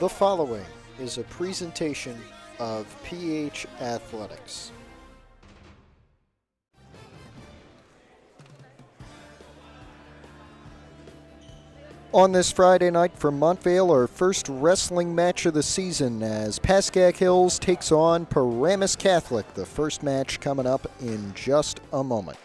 The following is a presentation of PH Athletics. On this Friday night from Montvale, our first wrestling match of the season as Pascack Hills takes on Paramus Catholic. The first match coming up in just a moment.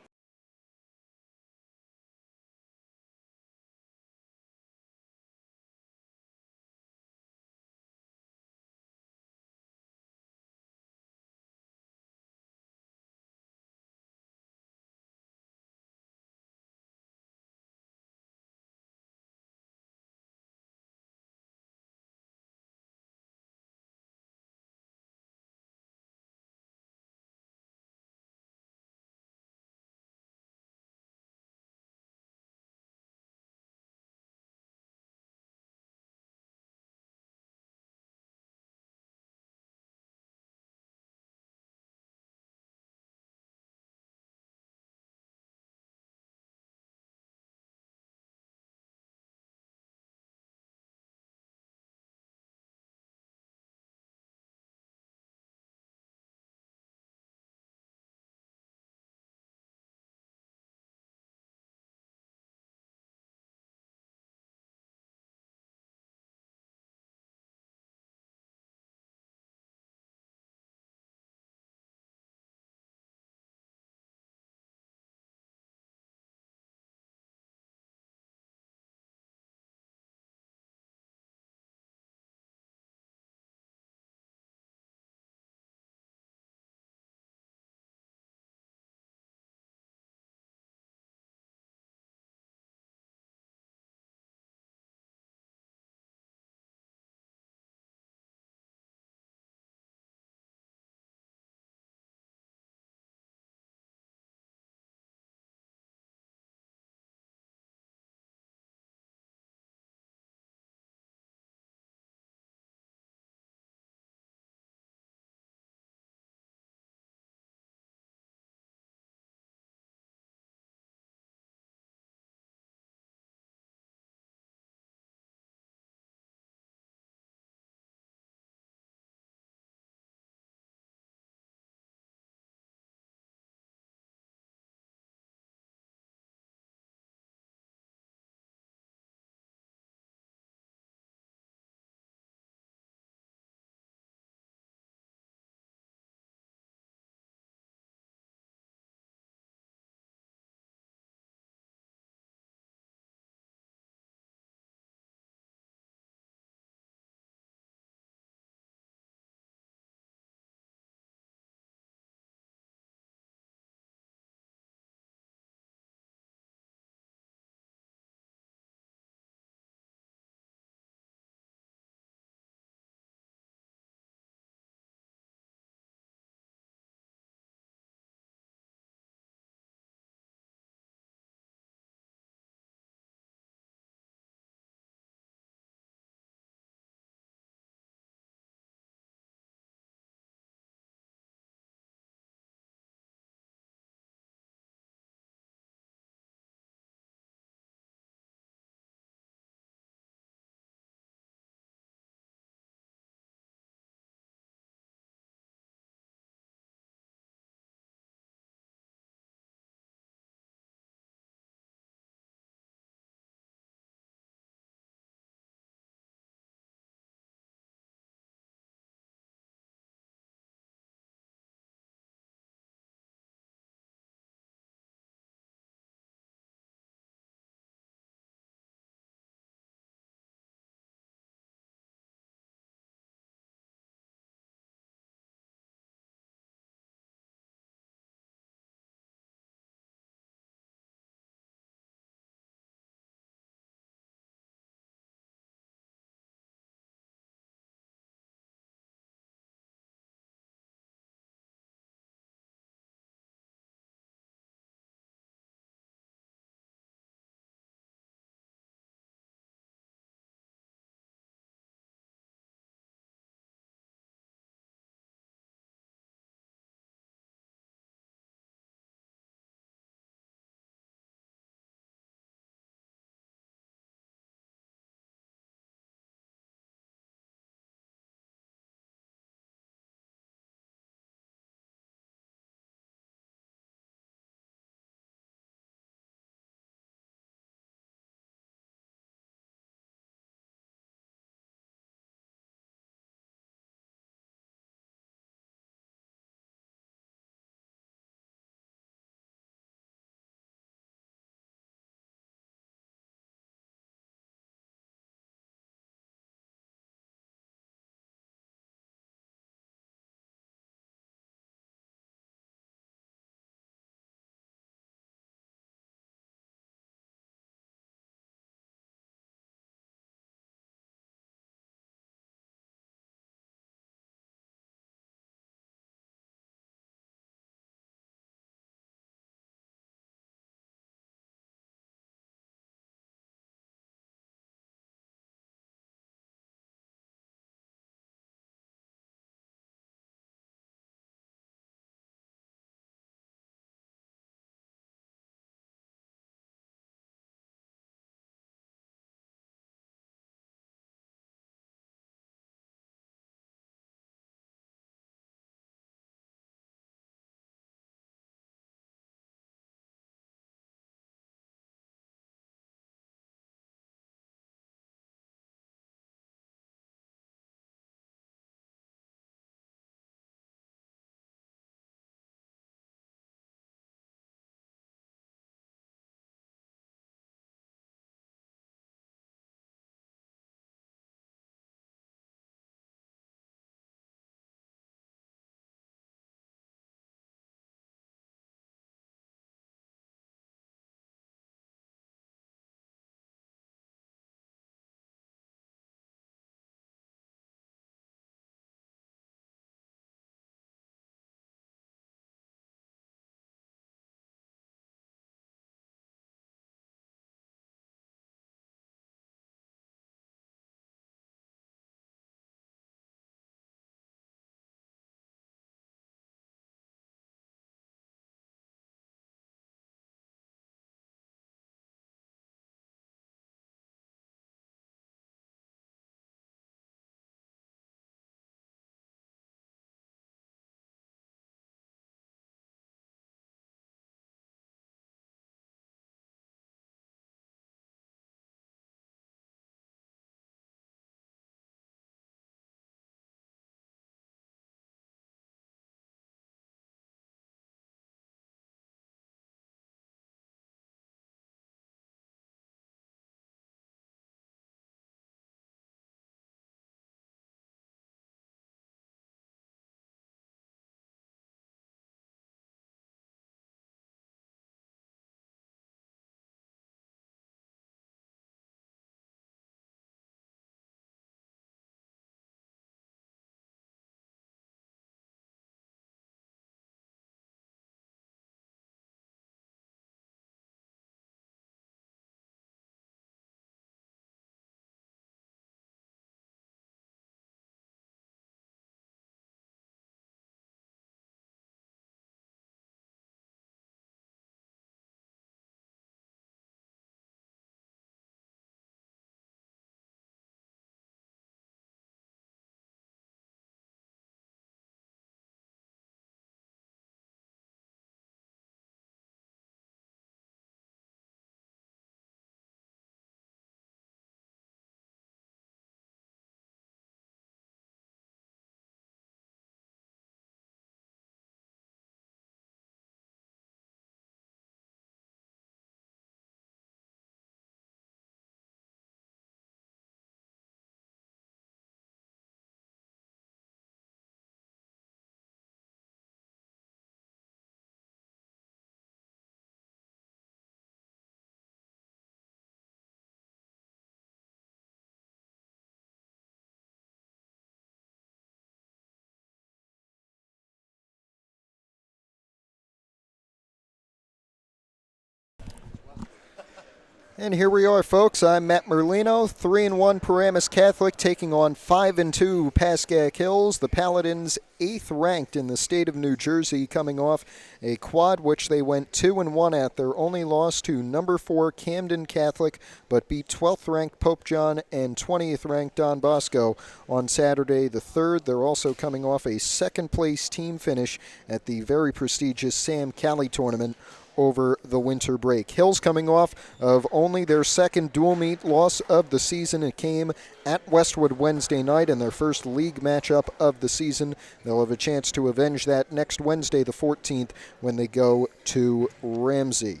And here we are, folks. I'm Matt Merlino, 3-1 Paramus Catholic taking on 5-2 Pascack Hills. The Paladins 8th ranked in the state of New Jersey, coming off a quad which they went 2-1 at. Their only loss to number 4 Camden Catholic, but beat 12th ranked Pope John and 20th ranked Don Bosco on Saturday the 3rd. They're also coming off a second place team finish at the very prestigious Sam Cali tournament over the winter break. Hills coming off of only their second dual meet loss of the season. It came at Westwood Wednesday night in their first league matchup of the season. They'll have a chance to avenge that next Wednesday, the 14th, when they go to Ramsey.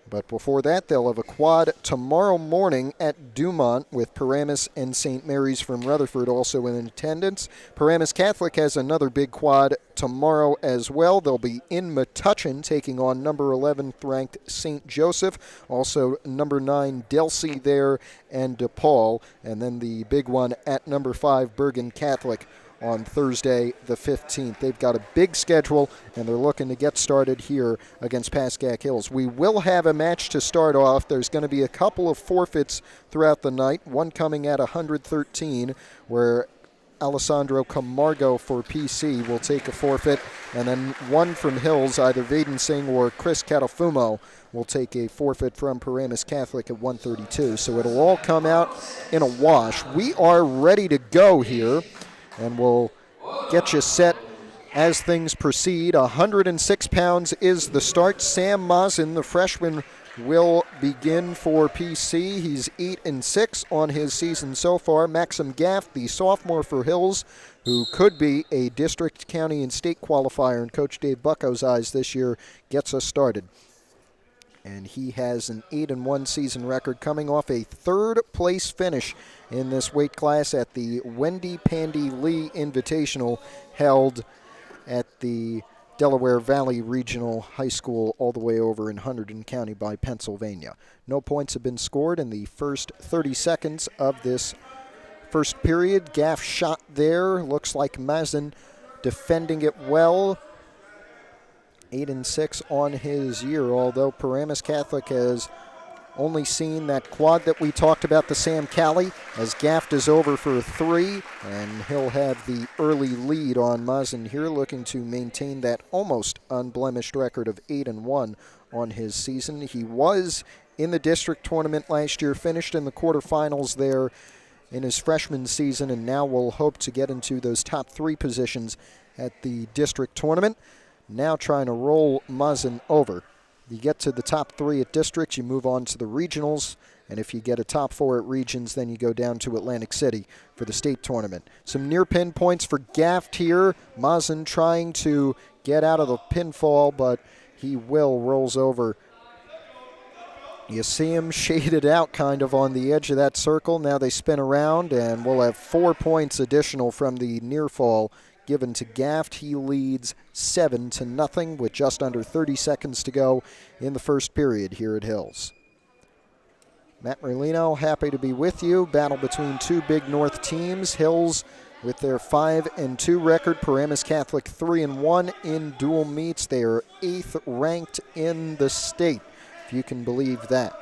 But before that, they'll have a quad tomorrow morning at Dumont with Paramus and St. Mary's from Rutherford also in attendance. Paramus Catholic has another big quad tomorrow as well. They'll be in Metuchen taking on number 11th ranked St. Joseph. Also number 9 Delsey there and DePaul. And then the big one at number 5 Bergen Catholic on Thursday the 15th. They've got a big schedule, and they're looking to get started here against Pascack Hills. We will have a match to start off. There's going to be a couple of forfeits throughout the night, one coming at 113, where Alessandro Camargo for PC will take a forfeit, and then one from Hills, either Vaden Singh or Chris Catalfumo, will take a forfeit from Paramus Catholic at 132. So it'll all come out in a wash. We are ready to go here, and we'll get you set as things proceed. 106 pounds is the start. Sam Mazin, the freshman, will begin for PC. He's 8-6 on his season so far. Maxim Gaff, the sophomore for Hills, who could be a district, county, and state qualifier in Coach Dave Bucko's eyes this year, gets us started. And he has an 8-1 season record, coming off a third-place finish in this weight class at the Wendy Pandy Lee Invitational held at the Delaware Valley Regional High School all the way over in Hunterdon County by Pennsylvania. No points have been scored in the first 30 seconds of this first period. Gaff shot there. Looks like Mazin defending it well. 8-6 on his year, although Paramus Catholic has only seen that quad that we talked about, the Sam Cali, as Gaff is over for 3, and he'll have the early lead on Mazin here, looking to maintain that almost unblemished record of 8-1 on his season. He was in the district tournament last year, finished in the quarterfinals there in his freshman season, and now will hope to get into those top 3 positions at the district tournament. Now trying to roll Mazin over. You get to the top 3 at districts, you move on to the regionals, and if you get a top 4 at regions, then you go down to Atlantic City for the state tournament. Some near pin points for Gaff here. Mazin trying to get out of the pinfall, but he rolls over. You see him shaded out kind of on the edge of that circle. Now they spin around, and we'll have 4 points additional from the near fall given to Gaff. He leads 7-0 with just under 30 seconds to go in the first period here at Hills. Matt Merlino, happy to be with you. Battle between 2 Big North teams. Hills with their 5-2 record. Paramus Catholic 3-1 in dual meets. They are 8th ranked in the state, if you can believe that.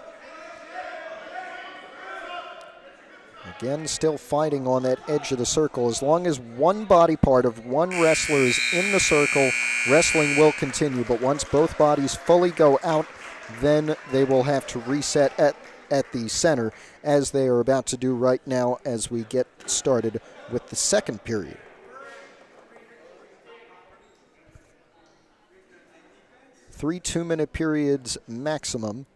Again, still fighting on that edge of the circle. As long as one body part of one wrestler is in the circle, wrestling will continue. But once both bodies fully go out, then they will have to reset at the center, as they are about to do right now as we get started with the second period. 3 2-minute periods maximum.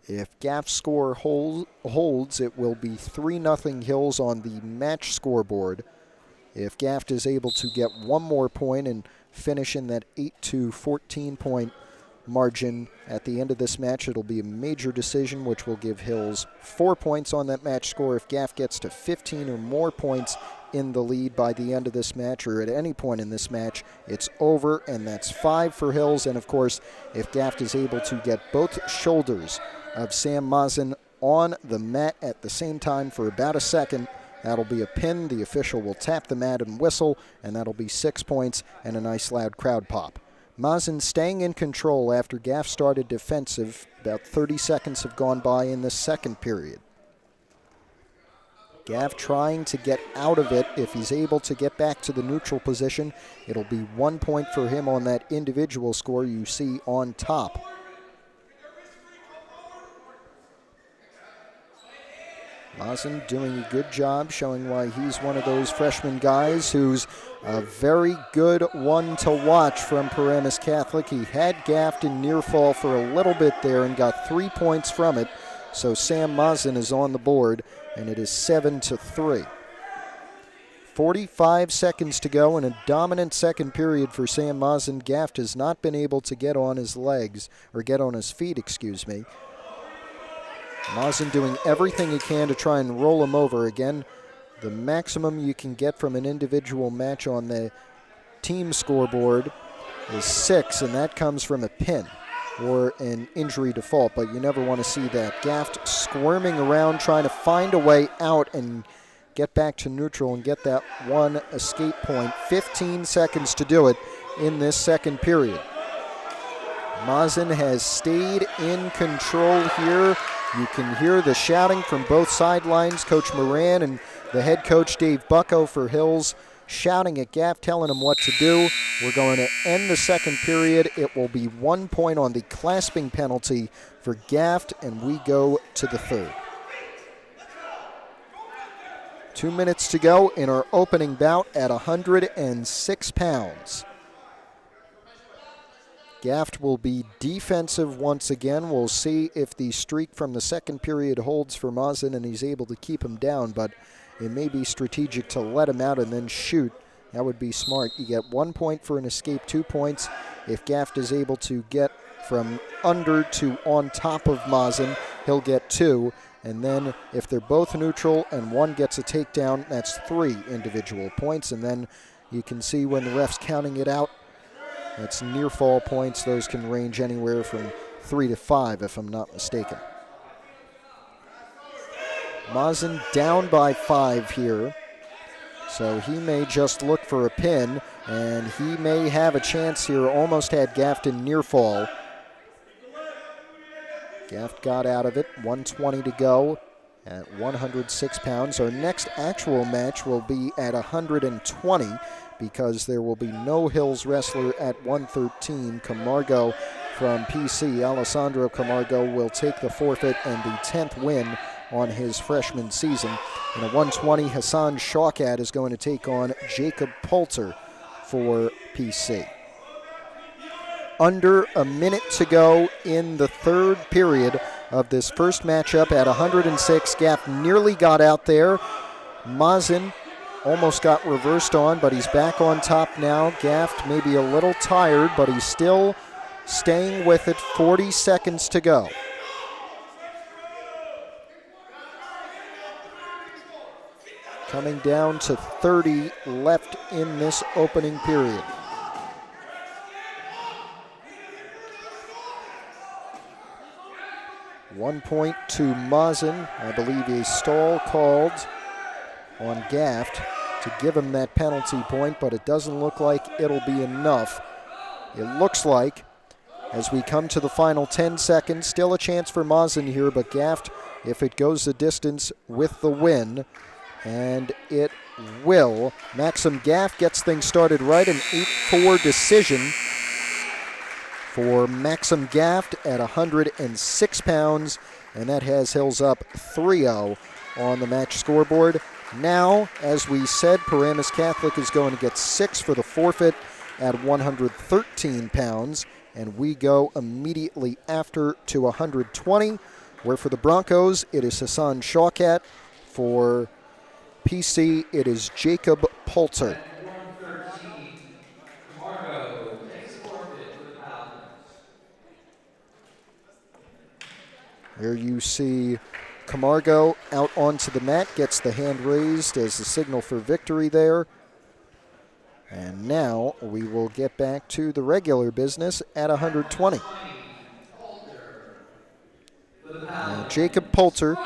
If Gaff's score holds, it will be 3-0 Hills on the match scoreboard. If Gaff is able to get one more point and finish in that 8-14 point margin at the end of this match, it'll be a major decision, which will give Hills 4 points on that match score. If Gaff gets to 15 or more points in the lead by the end of this match, or at any point in this match, it's over, and that's 5 for Hills. And of course, if Gaff is able to get both shoulders of Sam Mazin on the mat at the same time for about a second, that'll be a pin. The official will tap the mat and whistle, and that'll be 6 points and a nice loud crowd pop. Mazin staying in control after Gaff started defensive. About 30 seconds have gone by in the second period. Gaff trying to get out of it. If he's able to get back to the neutral position, it'll be 1 point for him on that individual score you see on top. Mazin doing a good job, showing why he's one of those freshman guys who's a very good one to watch from Paramus Catholic. He had Gaff in near fall for a little bit there and got 3 points from it. So Sam Mazin is on the board, and it is 7-3. 45 seconds to go in a dominant second period for Sam Mazin. Gaff has not been able to get on his legs, or get on his feet, excuse me. Mazin doing everything he can to try and roll him over. Again, the maximum you can get from an individual match on the team scoreboard is 6, and that comes from a pin or an injury default, but you never want to see that. Gaff squirming around, trying to find a way out and get back to neutral and get that one escape point. 15 seconds to do it in this second period. Mazin has stayed in control here. You can hear the shouting from both sidelines. Coach Moran and the head coach Dave Bucko for Hills shouting at Gaff, telling him what to do. We're going to end the second period. It will be 1 point on the clasping penalty for Gaff, and we go to the third. 2 minutes to go in our opening bout at 106 pounds. Gaff will be defensive once again. We'll see if the streak from the second period holds for Mazin and he's able to keep him down, but it may be strategic to let him out and then shoot. That would be smart. You get 1 point for an escape, 2 points. If Gaff is able to get from under to on top of Mazin, he'll get 2. And then if they're both neutral and one gets a takedown, that's 3 individual points. And then you can see when the ref's counting it out, that's near fall points. Those can range anywhere from 3 to 5, if I'm not mistaken. Mazin down by 5 here, so he may just look for a pin, and he may have a chance here. Almost had Gaff in near fall. Gaff got out of it. 1:20 to go at 106 pounds. Our next actual match will be at 120 because there will be no Hills wrestler at 113. Camargo from PC, Alessandro Camargo, will take the forfeit and the 10th win on his freshman season. And at 120, Hassan Shawkat is going to take on Jacob Poulter for PC. Under a minute to go in the third period of this first matchup at 106. Gaff nearly got out there. Mazin almost got reversed on, but he's back on top now. Gaff may be a little tired, but he's still staying with it. 40 seconds to go. Coming down to 30 left in this opening period. One point to Mazin. I believe a stall called on Gaff to give him that penalty point, but it doesn't look like it'll be enough. It looks like, as we come to the final 10 seconds, still a chance for Mazin here, but Gaff, if it goes the distance, with the win, and it will. Maxim Gaff gets things started right, an 8-4 decision for Maxim Gaff at 106 pounds, and that has Hills up 3-0 on the match scoreboard. Now, as we said, Paramus Catholic is going to get 6 for the forfeit at 113 pounds, and we go immediately after to 120, where for the Broncos, it is Hassan Shawkat. For PC, it is Jacob Poulter. Here you see Camargo out onto the mat, gets the hand raised as the signal for victory there. And now we will get back to the regular business at 120. Now, Jacob Poulter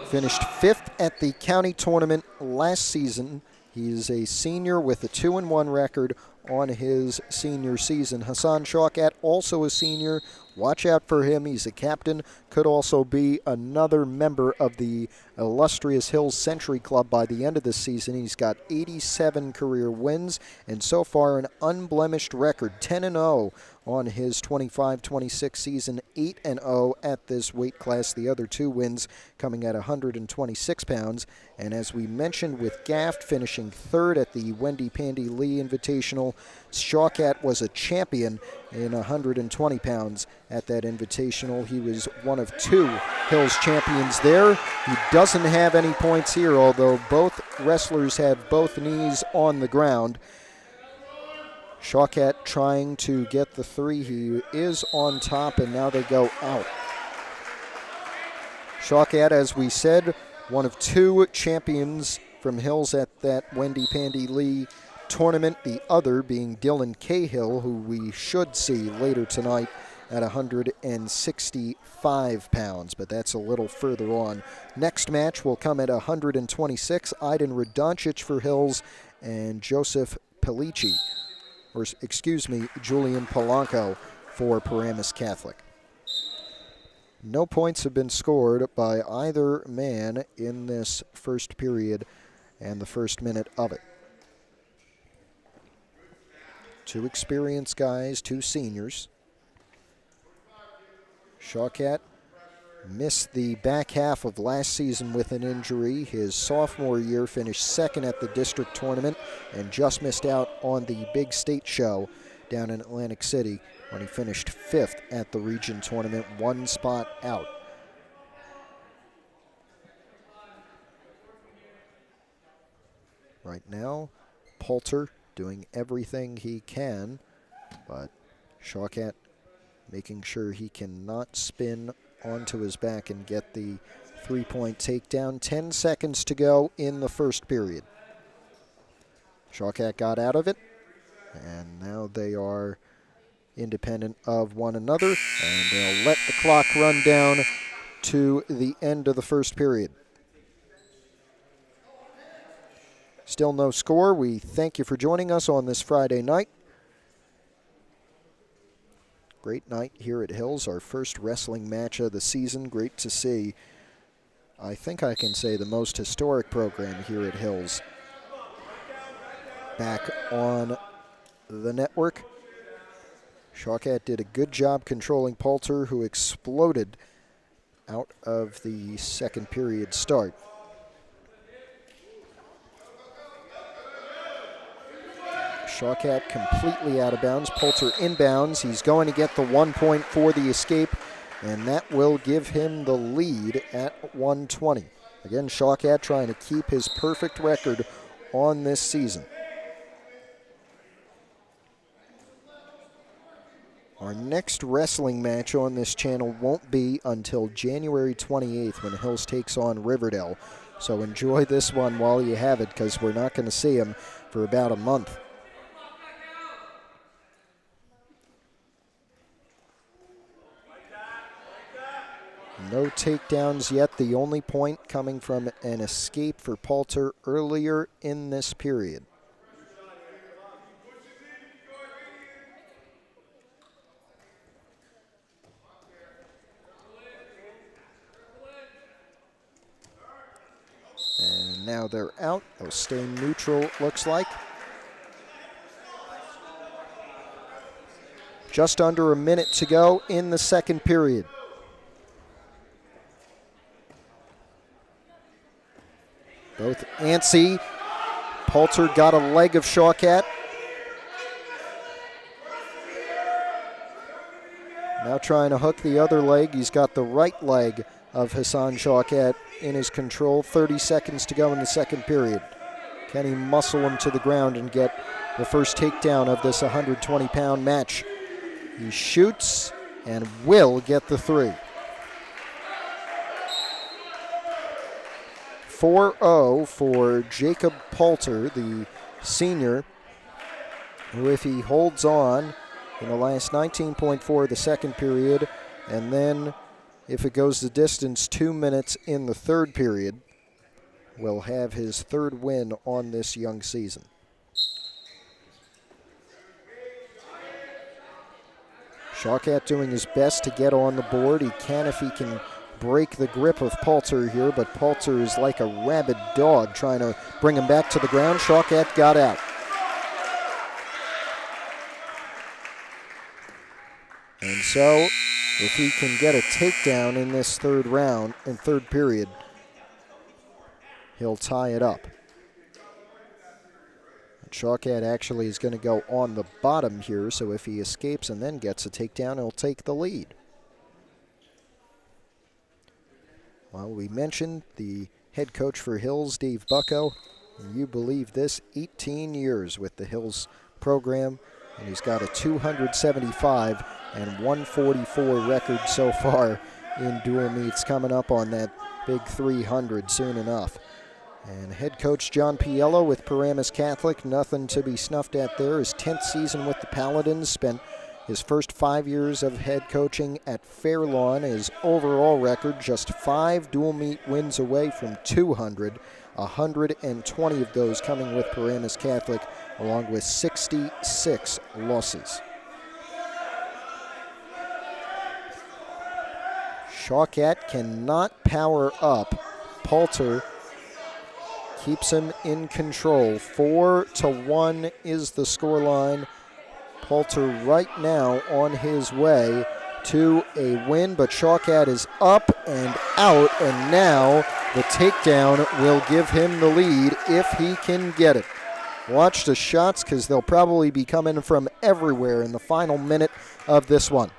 finished 5th at the county tournament last season. He is a senior with a 2-1 record on his senior season. Hassan Shawkat, also a senior. Watch out for him. He's a captain. Could also be another member of the illustrious Hills Century Club by the end of the season. He's got 87 career wins and so far an unblemished record, 10-0 on his 25-26 season, 8-0 at this weight class. The other two wins coming at 126 pounds. And as we mentioned with Gaft finishing third at the Wendy Pandy Lee Invitational, Shawkat was a champion in 120 pounds at that Invitational. He was one of two Hills champions there. He doesn't have any points here, although both wrestlers have both knees on the ground. Shawkat trying to get the three. He is on top, and now they go out. Shawkat, as we said, one of two champions from Hills at that Wendy Pandy Lee tournament, the other being Dylan Cahill, who we should see later tonight at 165 pounds, but that's a little further on. Next match will come at 126, Aiden Radoncic for Hills and Joseph Pelici, or excuse me, Julian Polanco for Paramus Catholic. No points have been scored by either man in this first period and the first minute of it. Two experienced guys, two seniors. Shawkat missed the back half of last season with an injury. His sophomore year finished second at the district tournament and just missed out on the big state show down in Atlantic City when he finished fifth at the region tournament, one spot out. Right now, Poulter doing everything he can, but Shawkat making sure he cannot spin onto his back and get the three-point takedown. 10 seconds to go in the first period. Shawkat got out of it, and now they are independent of one another, and they'll let the clock run down to the end of the first period. Still no score. We thank you for joining us on this Friday night. Great night here at Hills, our first wrestling match of the season. Great to see. I think I can say the most historic program here at Hills back on the network. Shawkat did a good job controlling Poulter, who exploded out of the second period start. Shawkat completely out of bounds. Poulter inbounds. He's going to get the 1 point for the escape, and that will give him the lead at 120. Again, Shawkat trying to keep his perfect record on this season. Our next wrestling match on this channel won't be until January 28th when Hills takes on Riverdale. So enjoy this one while you have it, because we're not going to see him for about a month. No takedowns yet. The only point coming from an escape for Poulter earlier in this period. And now they're out. They'll stay neutral, it looks like. Just under a minute to go in the second period. Both antsy. Poulter got a leg of Shawkat. Now trying to hook the other leg. He's got the right leg of Hassan Shawkat in his control. 30 seconds to go in the second period. Can he muscle him to the ground and get the first takedown of this 120-pound match? He shoots and will get the three. 4-0 for Jacob Poulter, the senior, who, if he holds on in the last 19.4 of the second period, and then if it goes the distance, 2 minutes in the third period, will have his third win on this young season. Shawkat doing his best to get on the board. He can if he can break the grip of Poulter here, but Poulter is like a rabid dog trying to bring him back to the ground. Shawkat got out. And so, if he can get a takedown in this third period, he'll tie it up. Shawkat actually is going to go on the bottom here, so if he escapes and then gets a takedown, he'll take the lead. Well, we mentioned the head coach for Hills, Dave Bucko. And you believe this, 18 years with the Hills program, and he's got a 275 and 144 record so far in dual meets, coming up on that big 300 soon enough. And head coach John Piello with Paramus Catholic, nothing to be snuffed at there. His 10th season with the Paladins, spent his first 5 years of head coaching at Fairlawn. His overall record, just 5 dual meet wins away from 200, 120 of those coming with Paramus Catholic, along with 66 losses. Shawkat cannot power up. Poulter keeps him in control. 4-1 is the scoreline. Poulter right now on his way to a win, but Shawkat is up and out, and now the takedown will give him the lead if he can get it. Watch the shots, because they'll probably be coming from everywhere in the final minute of this one.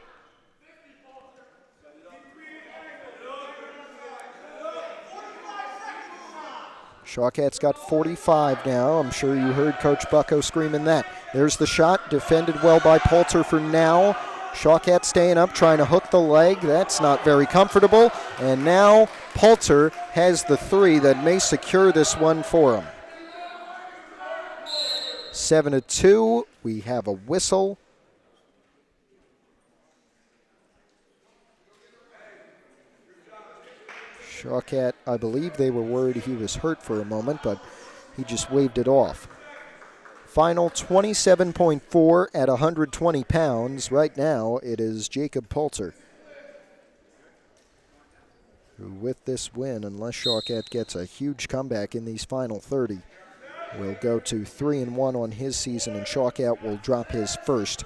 Shawkat's got 45 now. I'm sure you heard Coach Bucko screaming that. There's the shot, defended well by Poulter for now. Shawkat staying up, trying to hook the leg. That's not very comfortable. And now Poulter has the 3 that may secure this one for him. 7-2. We have a whistle. Shawkat, I believe they were worried he was hurt for a moment, but he just waved it off. Final 27.4 at 120 pounds. Right now, it is Jacob Poulter, who with this win, unless Shawkat gets a huge comeback in these final 30, will go to 3-1 on his season, and Shawkat will drop his first.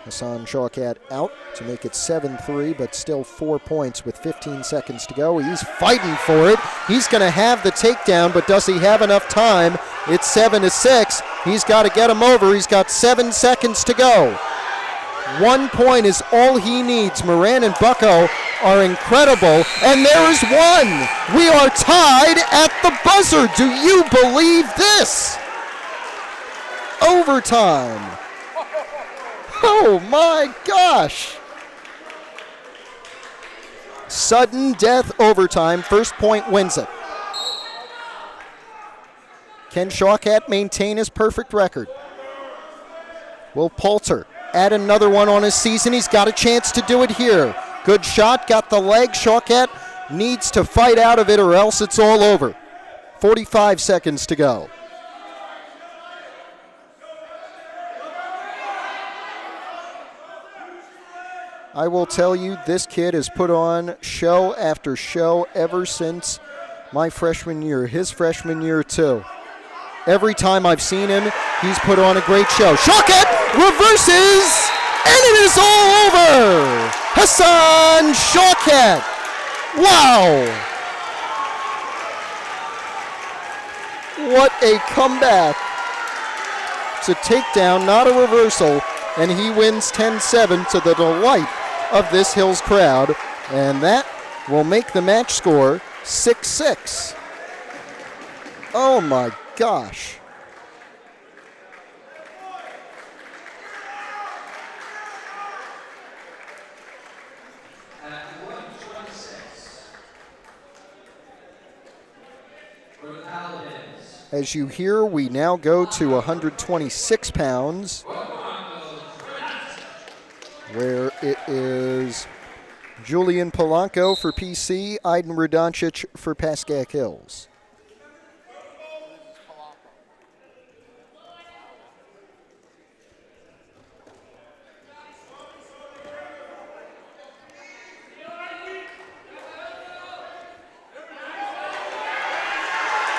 Hassan Shawkat out to make it 7-3, but still 4 points with 15 seconds to go. He's fighting for it. He's going to have the takedown, but does he have enough time? It's 7-6. He's got to get him over. He's got 7 seconds to go. 1 point is all he needs. Moran and Bucko are incredible, and there is one. We are tied at the buzzer. Do you believe this? Overtime. Oh my gosh. Sudden death overtime. First point wins it. Can Shawkat maintain his perfect record? Will Poulter add another one on his season? He's got a chance to do it here. Good shot, got the leg. Shawkat needs to fight out of it or else it's all over. 45 seconds to go. I will tell you, this kid has put on show after show ever since my freshman year, his freshman year too. Every time I've seen him, he's put on a great show. Shawkat reverses, and it is all over. Hassan Shawkat. Wow. What a comeback. It's a takedown, not a reversal, and he wins 10-7 to the delight of this Hills crowd, and that will make the match score 6-6. Oh my gosh. At 126, for the Paladins. As you hear, we now go to 126 pounds, where it is Julian Polanco for PC, Aiden Radoncic for Pascack Hills.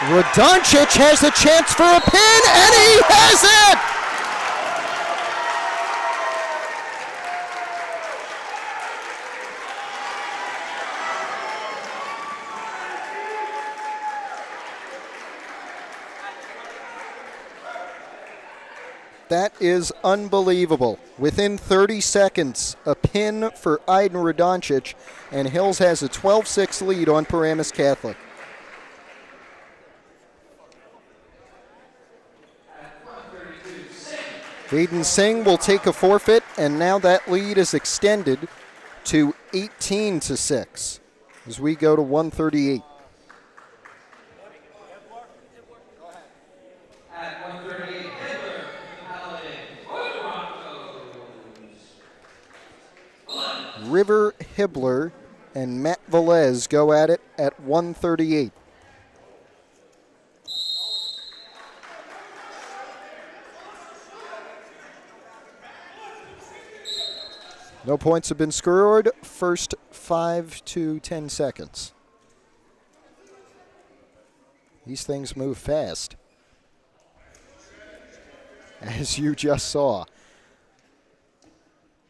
Radoncic has a chance for a pin, and he has it! That is unbelievable. Within 30 seconds, a pin for Aiden Radoncic, and Hills has a 12-6 lead on Paramus Catholic. Aiden Singh will take a forfeit, and now that lead is extended to 18-6 as we go to 138. River Hibbler and Matt Velez go at it at 138. No points have been scored. First 5 to 10 seconds. These things move fast, as you just saw.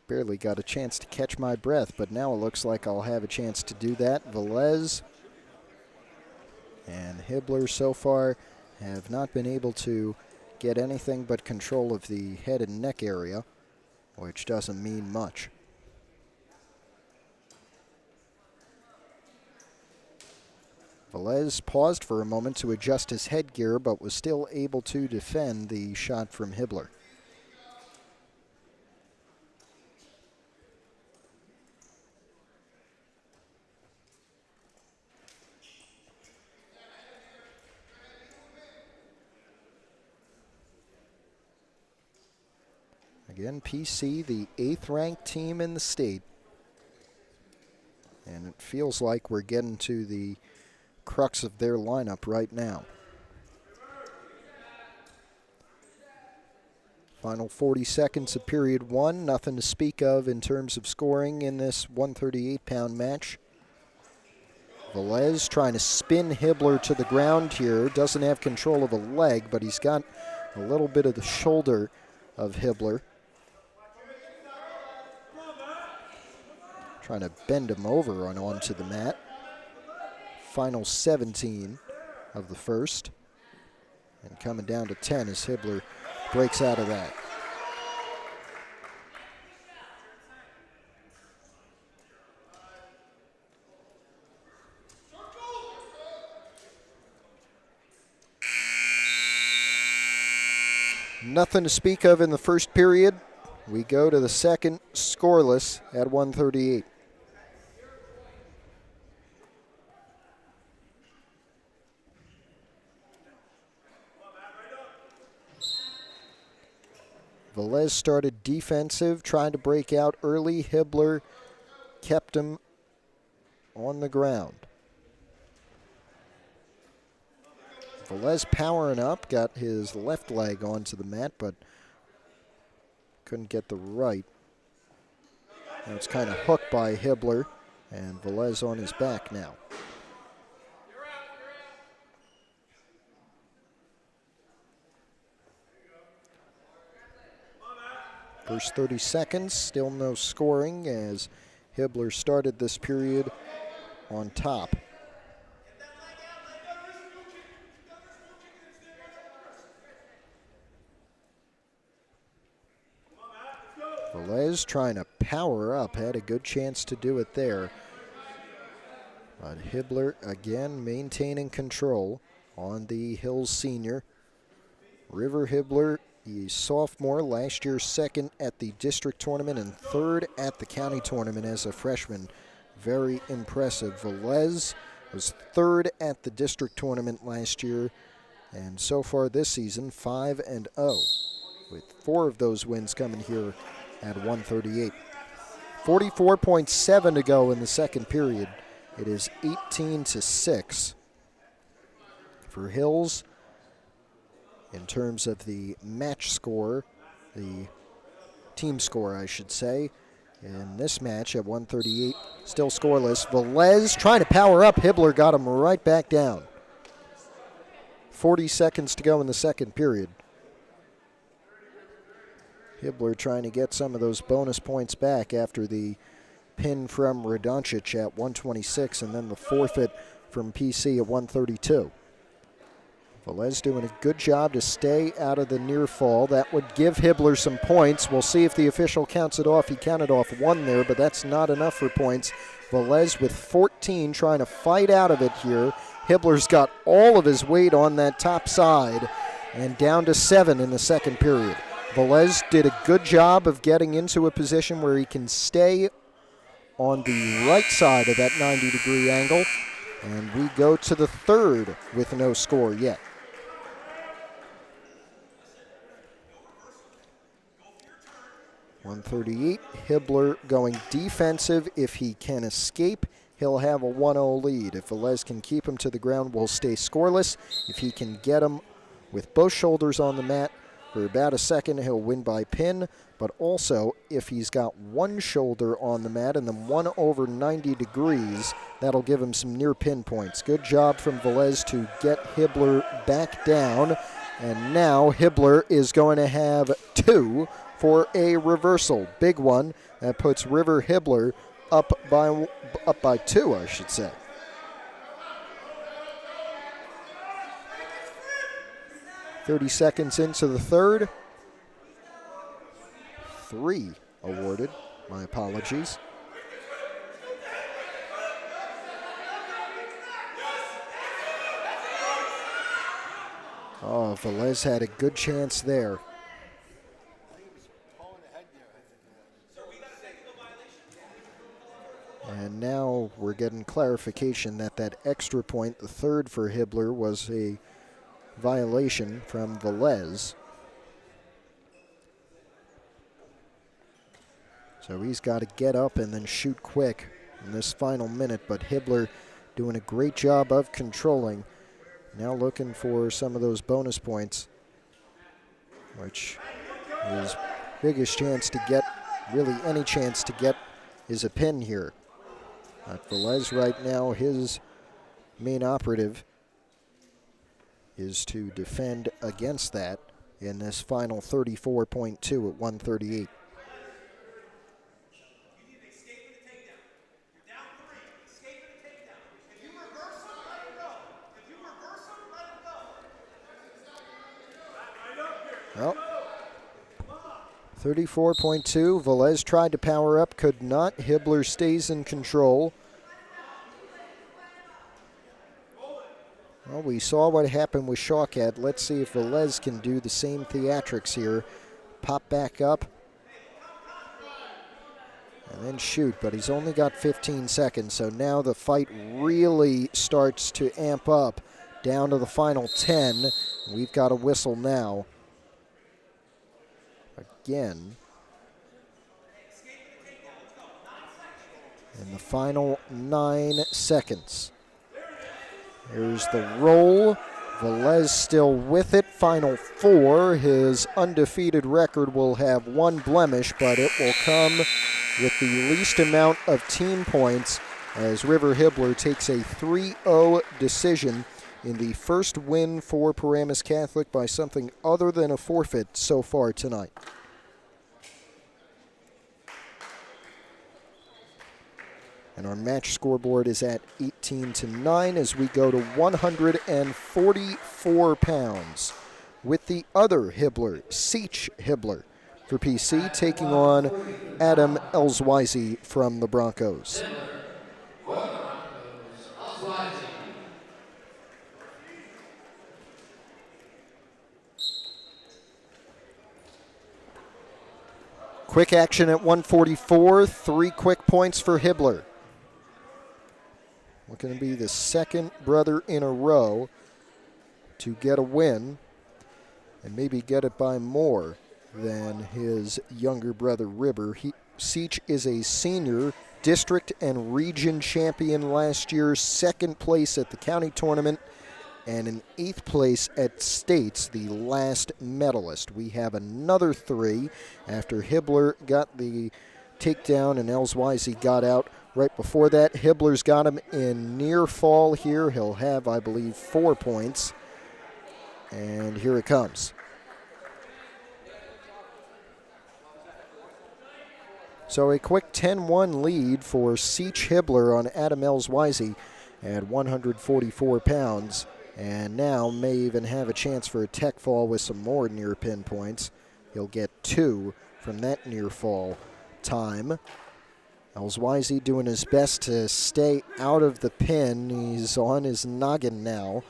Barely got a chance to catch my breath, but now it looks like I'll have a chance to do that. Velez and Hibbler so far have not been able to get anything but control of the head and neck area, which doesn't mean much. Velez paused for a moment to adjust his headgear, but was still able to defend the shot from Hibbler. Again, PC, the 8th-ranked team in the state. And it feels like we're getting to the crux of their lineup right now. Final 40 seconds of period 1. Nothing to speak of in terms of scoring in this 138-pound match. Velez trying to spin Hibbler to the ground here. Doesn't have control of a leg, but he's got a little bit of the shoulder of Hibbler. Trying to bend him over and onto the mat. Final 17 of the first. And coming down to 10 as Hibbler breaks out of that. Nothing to speak of in the first period. We go to the second, scoreless at 138. Velez started defensive, trying to break out early. Hibbler kept him on the ground. Velez powering up, got his left leg onto the mat, but couldn't get the right. Now it's kind of hooked by Hibbler, and Velez on his back now. First 30 seconds, still no scoring as Hibbler started this period on top. Velez trying to power up, had a good chance to do it there. But Hibbler again maintaining control on the Hills senior. River Hibbler, the sophomore, last year second at the district tournament and third at the county tournament as a freshman. Very impressive. Velez was third at the district tournament last year, and so far this season 5-0, with 4 of those wins coming here at 138. 44.7 to go in the second period. It is 18-6 for Hills. In terms of the match score, the team score, I should say, in this match at 138, still scoreless. Velez trying to power up. Hibbler got him right back down. 40 seconds to go in the second period. Hibbler trying to get some of those bonus points back after the pin from Radoncic at 126 and then the forfeit from PC at 132. Velez doing a good job to stay out of the near fall. That would give Hibbler some points. We'll see if the official counts it off. He counted off 1 there, but that's not enough for points. Velez with 14 trying to fight out of it here. Hibbler's got all of his weight on that top side and down to 7 in the second period. Velez did a good job of getting into a position where he can stay on the right side of that 90-degree angle. And we go to the third with no score yet. .138, Hibbler going defensive. If he can escape, he'll have a 1-0 lead. If Velez can keep him to the ground, we'll stay scoreless. If he can get him with both shoulders on the mat for about a second, he'll win by pin. But also, if he's got one shoulder on the mat and then 1 over 90 degrees, that'll give him some near pin points. Good job from Velez to get Hibbler back down. And now Hibbler is going to have 2 for a reversal. Big one that puts River Hibbler up by 2, I should say. .30 seconds into the third. 3 awarded. My apologies. Oh, Velez had a good chance there. And now we're getting clarification that that extra point, the third for Hibbler, was a violation from Velez. So he's got to get up and then shoot quick in this final minute, but Hibbler doing a great job of controlling. Now looking for some of those bonus points, which his biggest chance to get, really any chance to get, is a pin here. But Velez right now, his main operative is to defend against that in this final 34.2 at 138. Well, 34.2. Velez tried to power up, could not. Hibbler stays in control. Well, we saw what happened with Shawkat. Let's see if Velez can do the same theatrics here. Pop back up. And then shoot, but he's only got 15 seconds, so now the fight really starts to amp up. Down to the final 10. We've got a whistle now. Again. In the final 9 seconds. Here's the roll. Velez still with it. Final 4. His undefeated record will have 1 blemish, but it will come with the least amount of team points as River Hibbler takes a 3-0 decision in the first win for Paramus Catholic by something other than a forfeit so far tonight. And our match scoreboard is at 18-9 as we go to 144 pounds with the other Hibbler, Seach Hibbler, for PC, taking on Adam Elswizy from the Broncos. Quick action at 144, 3 quick points for Hibbler. Looking to be the second brother in a row to get a win and maybe get it by more than his younger brother River. Seach is a senior, district and region champion last year, second place at the county tournament, and in 8th place at states, the last medalist. We have another 3 after Hibbler got the takedown and Elswizy got out right before that. Hibbler's got him in near fall here. He'll have, I believe, 4 points. And here it comes. So a quick 10-1 lead for Seach Hibbler on Adam Elswizy at 144 pounds. And now may even have a chance for a tech fall with some more near pin points. He'll get 2 from that near fall time. Elswizy doing his best to stay out of the pin. He's on his noggin now.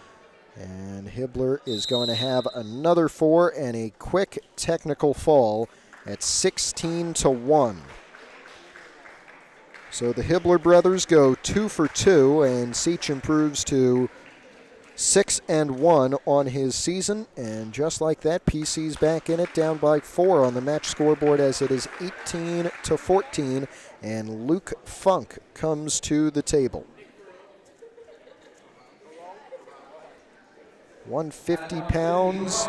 And Hibbler is going to have another 4 and a quick technical fall at 16-1. So the Hibbler brothers go 2 for 2, and Seach improves to 6-1 on his season. And just like that, PC's back in it, down by 4 on the match scoreboard as it is 18-14, and Luke Funk comes to the table. 150 pounds.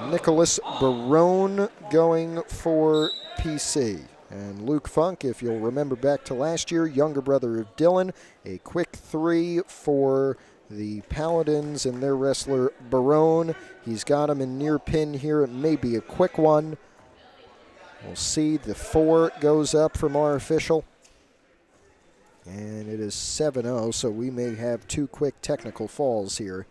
Nicholas Barone going for PC. And Luke Funk, if you'll remember back to last year, younger brother of Dylan, a quick 3 for the Paladins and their wrestler Barone. He's got him in near pin here. It may be a quick one. We'll see. The 4 goes up from our official. And it is 7-0, so we may have 2 quick technical falls here.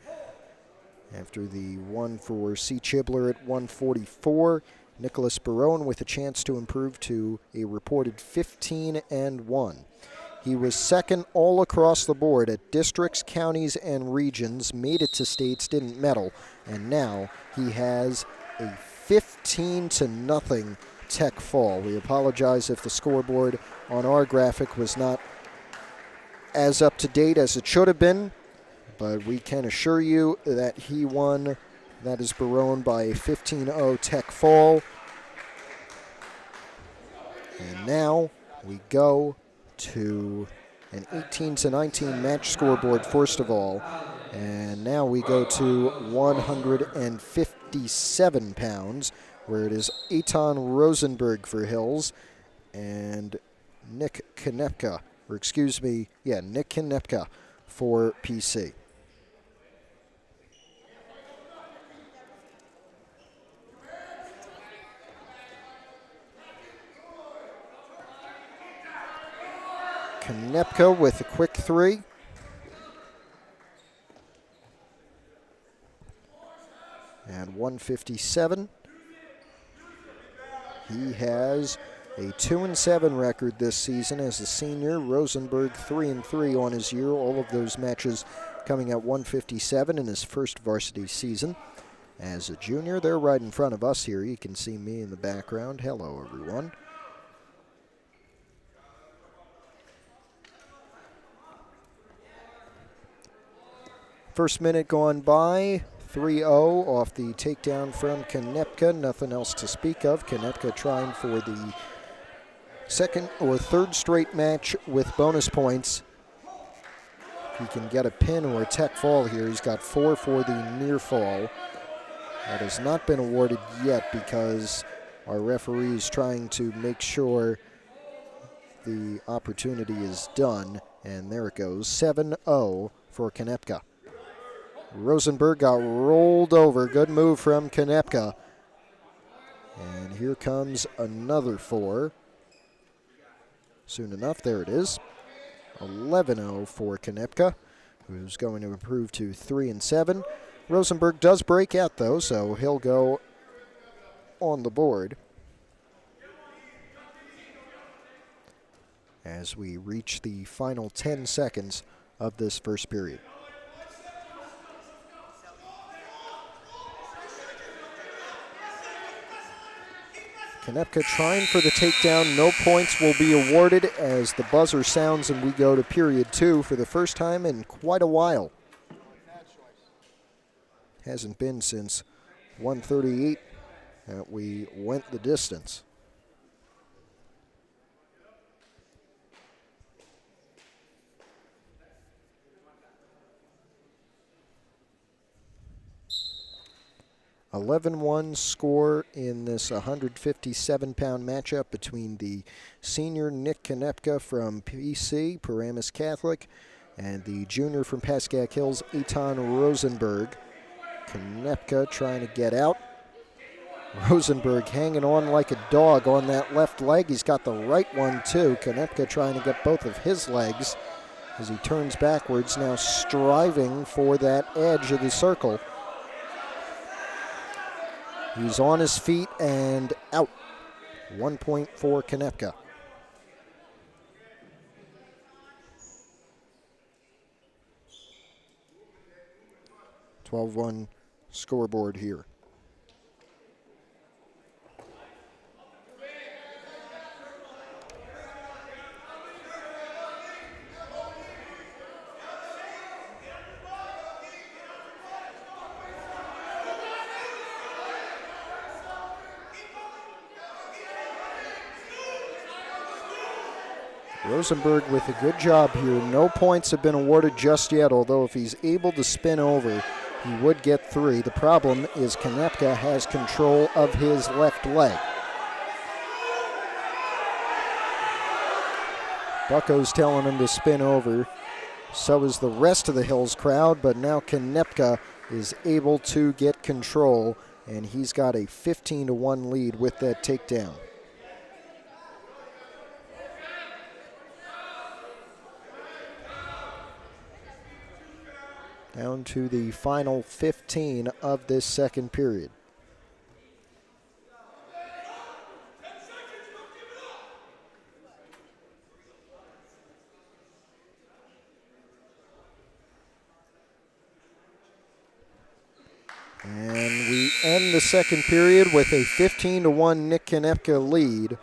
After the one for Seach Hibbler at 144. Nicholas Barone with a chance to improve to a reported 15-1. He was second all across the board at districts, counties, and regions, made it to states, didn't medal, and now he has a 15-0 tech fall. We apologize if the scoreboard on our graphic was not as up to date as it should have been, but we can assure you that he won. That is Barone by a 15-0 tech fall. And now we go to an 18-19 match scoreboard first of all. And now we go to 157 pounds, where it is Eitan Rosenberg for Hills and Nick Konepka for PC. Konepka with a quick 3. And 157. He has a 2-7 record this season as a senior. Rosenberg 3-3 on his year. All of those matches coming at 157 in his first varsity season. As a junior, they're right in front of us here. You can see me in the background. Hello, everyone. First minute gone by, 3-0 off the takedown from Konepka. Nothing else to speak of. Konepka trying for the second or third straight match with bonus points. He can get a pin or a tech fall here. He's got 4 for the near fall. That has not been awarded yet because our referee is trying to make sure the opportunity is done. And there it goes, 7-0 for Konepka. Rosenberg got rolled over. Good move from Konepka. And here comes another 4. Soon enough, there it is. 11-0 for Konepka, who's going to improve to 3-7. Rosenberg does break out, though, so he'll go on the board as we reach the final 10 seconds of this first period. Konepka trying for the takedown. No points will be awarded as the buzzer sounds and we go to period 2 for the first time in quite a while. Hasn't been since 138 that we went the distance. (11-1) score in this 157-pound matchup between the senior Nick Konepka from PC, Paramus Catholic, and the junior from Pascack Hills, Eitan Rosenberg. Konepka trying to get out. Rosenberg hanging on like a dog on that left leg. He's got the right one too. Konepka trying to get both of his legs as he turns backwards, now striving for that edge of the circle. He's on his feet and out. 1 point for Konepka. 12-1 scoreboard here. Rosenberg with a good job here. No points have been awarded just yet, although if he's able to spin over, he would get 3. The problem is Konepka has control of his left leg. Bucko's telling him to spin over. So is the rest of the Hills crowd, but now Konepka is able to get control, and he's got a 15-1 lead with that takedown. Down to the final 15 of this second period. And we end the second period with a 15-1 Nick Konepka lead.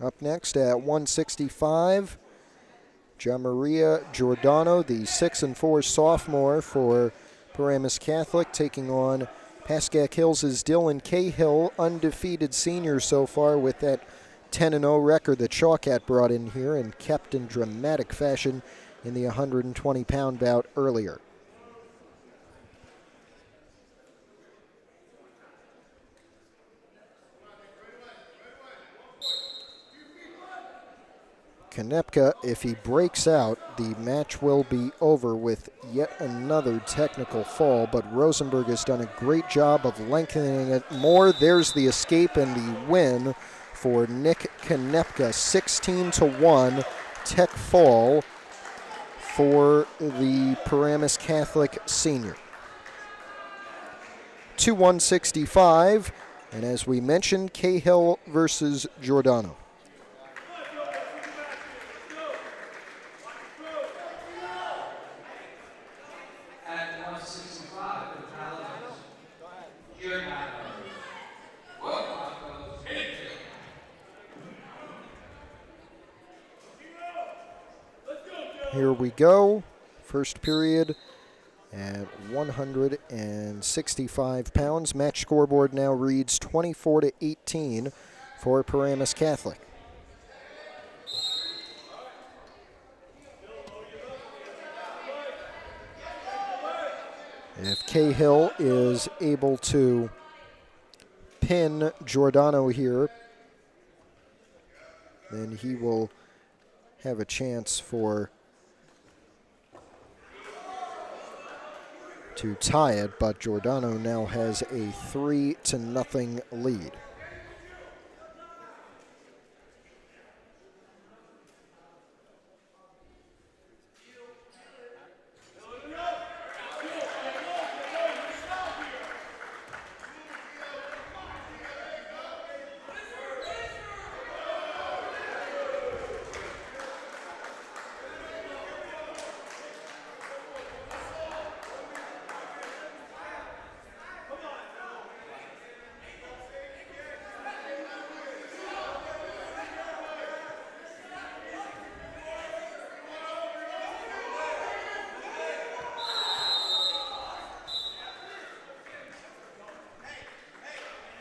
Up next at 165, Jamaria Giordano, the 6-4 sophomore for Paramus Catholic, taking on Pascack Hills' Dylan Cahill, undefeated senior so far with that 10-0 record that Shawkat brought in here and kept in dramatic fashion in the 120-pound bout earlier. Konepka, if he breaks out, the match will be over with yet another technical fall, but Rosenberg has done a great job of lengthening it more. There's the escape and the win for Nick Konepka, 16-1 tech fall for the Paramus Catholic senior. To 165, and as we mentioned, Cahill versus Giordano. Here we go. First period at 165 pounds. Match scoreboard now reads 24-18 for Paramus Catholic. If Cahill is able to pin Giordano here, then he will have a chance to tie it, but Giordano now has a 3-0 lead.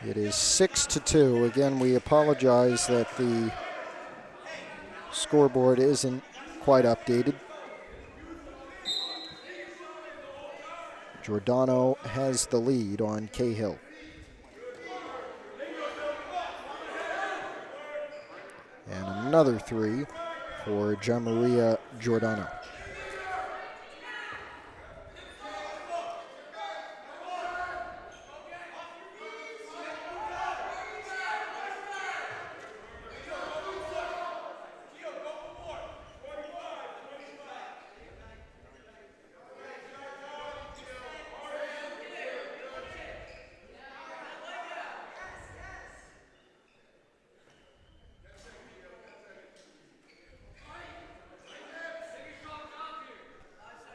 It is 6-2. Again, we apologize that the scoreboard isn't quite updated. Giordano has the lead on Cahill. And another 3 for Jamaria Giordano.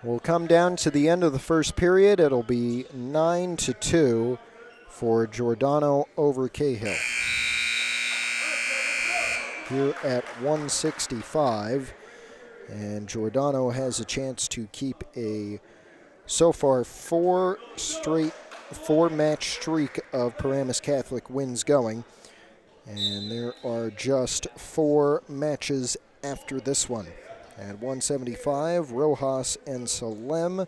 We'll come down to the end of the first period. It'll be 9-2 for Giordano over Cahill. Here at 165, and Giordano has a chance to keep a so far four-match streak of Paramus Catholic wins going, and there are just 4 matches after this one. At 175, Rojas and Salem,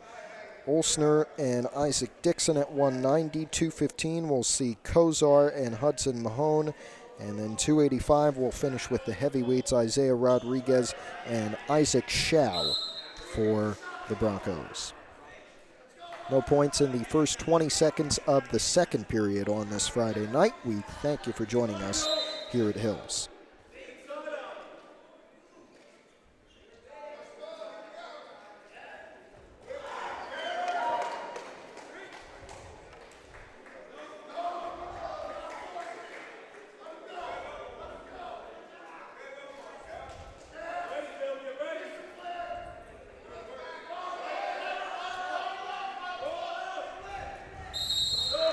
Olsner and Isaac Dixon at 190. 215, we'll see Kozar and Hudson Mahone. And then 285, we'll finish with the heavyweights, Isaiah Rodriguez and Isaac Shao for the Broncos. No points in the first 20 seconds of the second period on this Friday night. We thank you for joining us here at Hills.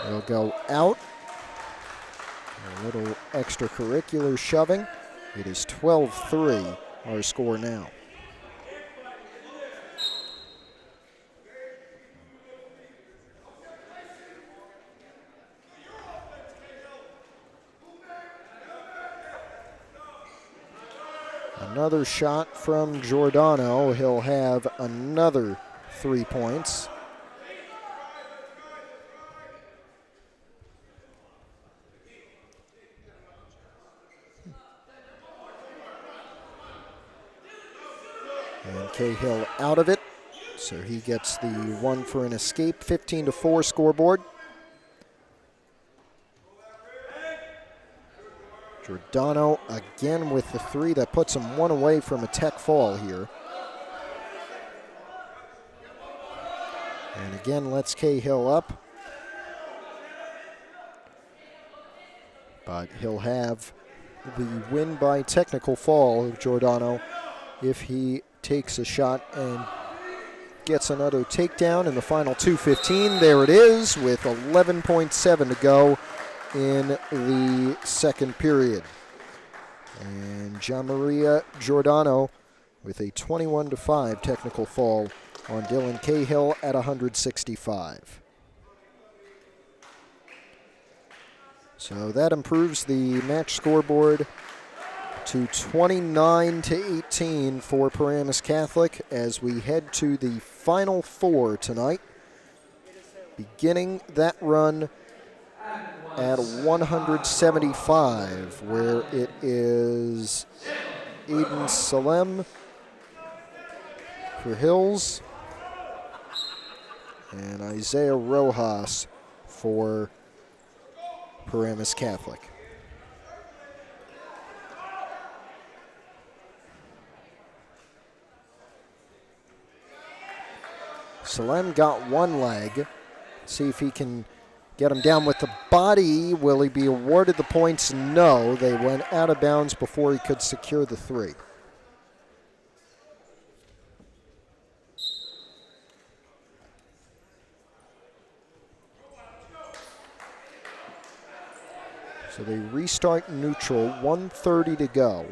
They'll go out. A little extracurricular shoving. It is 12-3, our score now. Another shot from Giordano. He'll have another 3 points. And Cahill out of it, so he gets the 1 for an escape. 15-4 scoreboard. Giordano again with the 3. That puts him 1 away from a tech fall here. And again, lets Cahill up. But he'll have the win by technical fall of Giordano if he takes a shot and gets another takedown in the final 2:15. There it is with 11.7 to go in the second period. And Gianmaria Giordano with a 21-5 technical fall on Dylan Cahill at 165. So that improves the match scoreboard to 29-18 for Paramus Catholic as we head to the final 4 tonight. Beginning that run at 175, where it is Aiden Salem for Hills and Isaiah Rojas for Paramus Catholic. Salem got 1 leg. See if he can get him down with the body. Will he be awarded the points? No. They went out of bounds before he could secure the 3. So they restart neutral, 1:30 to go.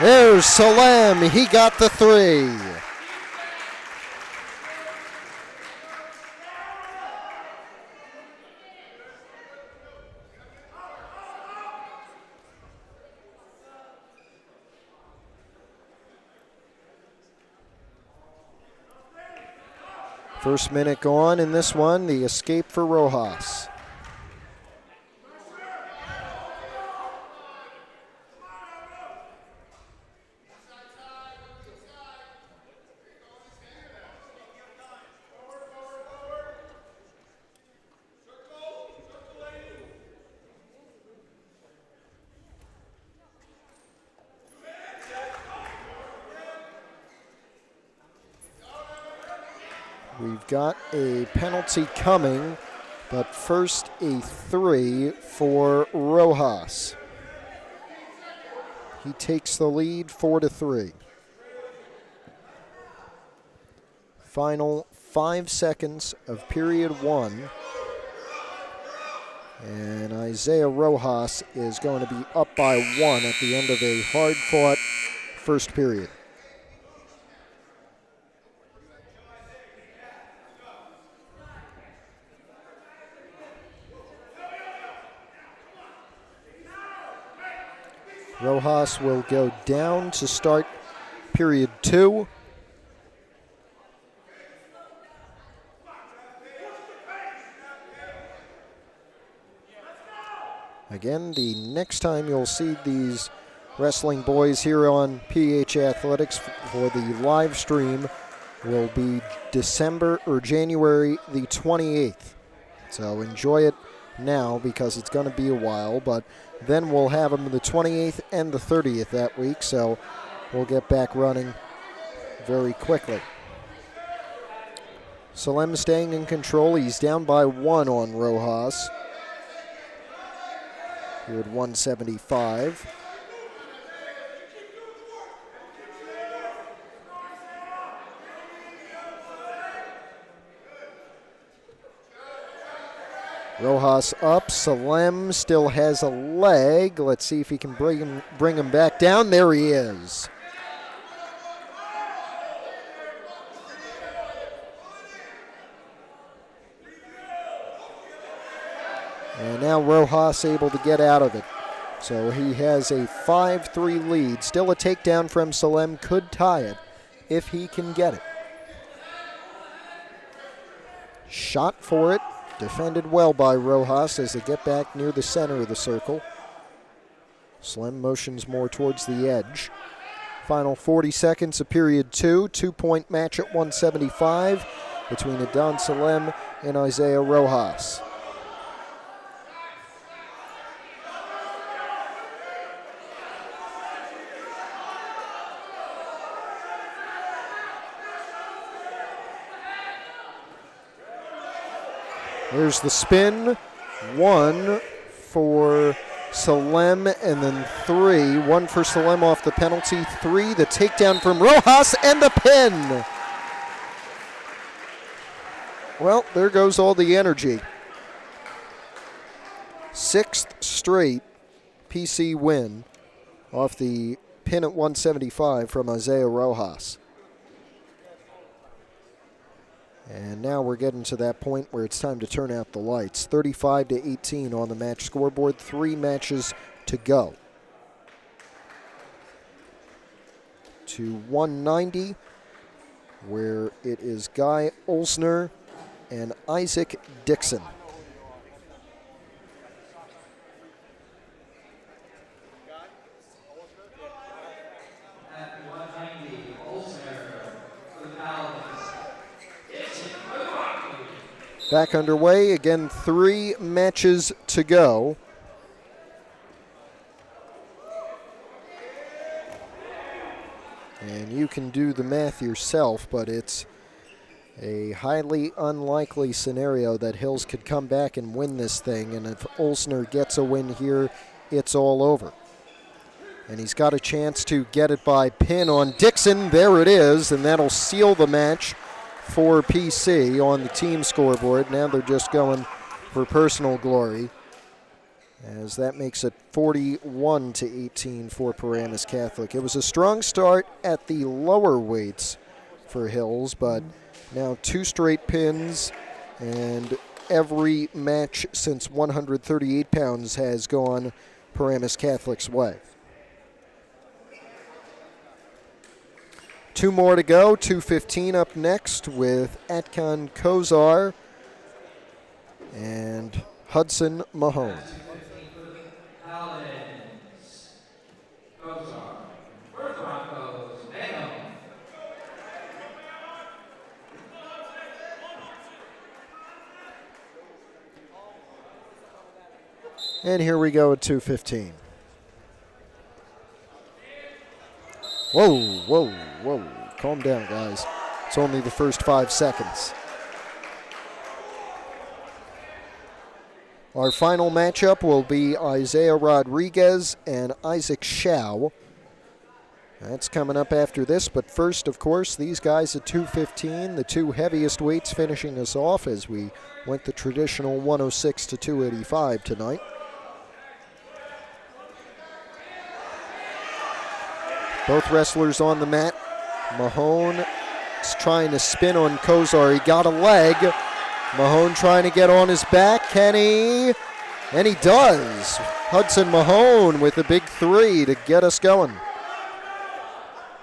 There's Salem, he got the 3. First minute gone in this one, the escape for Rojas. We've got a penalty coming, but first a 3 for Rojas. He takes the lead 4-3. Final 5 seconds of period 1. And Isaiah Rojas is going to be up by 1 at the end of a hard-fought first period. Rojas will go down to start period 2. Again, the next time you'll see these wrestling boys here on PH Athletics for the live stream will be January the 28th. So enjoy it now because it's going to be a while, but then we'll have them the 28th and the 30th that week, so we'll get back running very quickly. Salem staying in control. He's down by 1 on Rojas. Here at 175. Rojas up. Salem still has a leg. Let's see if he can bring him back down. There he is. And now Rojas able to get out of it. So he has a 5-3 lead. Still a takedown from Salem. Could tie it if he can get it. Shot for it. Defended well by Rojas as they get back near the center of the circle. Salem motions more towards the edge. Final 40 seconds of period 2. 2-point match at 175 between Adon Salem and Isaiah Rojas. There's the spin. 1 for Salem and then 3. 1 for Salem off the penalty. 3, the takedown from Rojas and the pin. Well, there goes all the energy. 6th straight PC win off the pin at 175 from Isaiah Rojas. And now we're getting to that point where it's time to turn out the lights. 35-18 on the match scoreboard. 3 matches to go. To 190, where it is Guy Olsner and Isaac Dixon. Back underway, again 3 matches to go. And you can do the math yourself, but it's a highly unlikely scenario that Hills could come back and win this thing. And if Olsner gets a win here, it's all over. And he's got a chance to get it by pin on Dixon. There it is, and that'll seal the match for PC on the team scoreboard. Now they're just going for personal glory, as that makes it 41-18 for Paramus Catholic. It was a strong start at the lower weights for Hills, but now 2 straight pins, and every match since 138 pounds has gone Paramus Catholic's way. 2 more to go. 2:15 up next with Atkan Kozar and Hudson Mahone. And here we go at 2:15. Whoa, whoa, whoa. Calm down, guys. It's only the first 5 seconds. Our final matchup will be Isaiah Rodriguez and Isaac Shao. That's coming up after this, but first, of course, these guys at 215, the two heaviest weights finishing us off as we went the traditional 106 to 285 tonight. Both wrestlers on the mat. Mahone is trying to spin on Kozar. He got a leg. Mahone trying to get on his back. Can he? And he does. Hudson Mahone with a big 3 to get us going.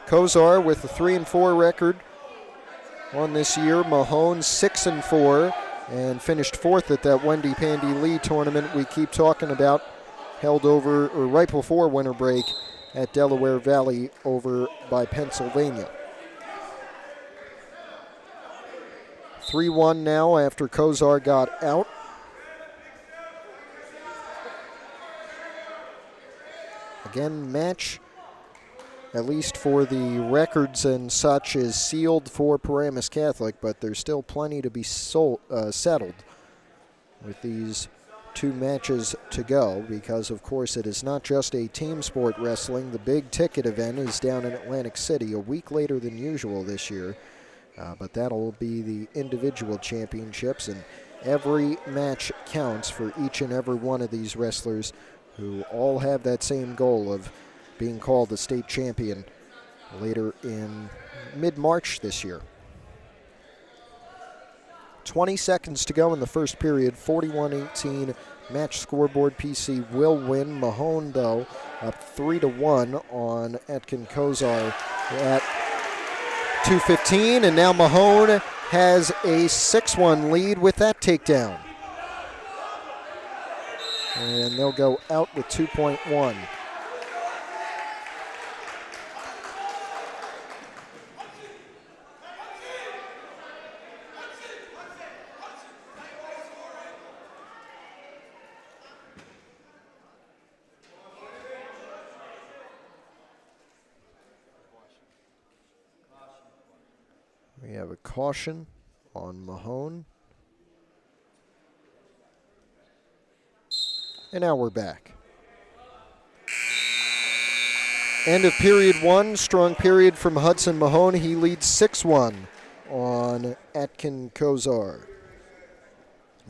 Kozar with a 3-4 record on this year. Mahone 6-4 and finished 4th at that Wendy Pandy Lee tournament we keep talking about, held over or right before winter break at Delaware Valley over by Pennsylvania. 3-1 now after Kozar got out. Again, match, at least for the records and such, is sealed for Paramus Catholic, but there's still plenty to be settled with these two matches to go, because of course it is not just a team sport wrestling. The big ticket event is down in Atlantic City a week later than usual this year, but that'll be the individual championships, and every match counts for each and every one of these wrestlers who all have that same goal of being called the state champion later in mid-March this year. 20 seconds to go in the first period, 41-18. Match scoreboard, PC will win. Mahone, though, up 3-1 on Etkin Kozar at 2:15, and now Mahone has a 6-1 lead with that takedown. And they'll go out with 2.1. We have a caution on Mahone. And now we're back. End of period 1, strong period from Hudson Mahone. He leads 6-1 on Etkin Kozar.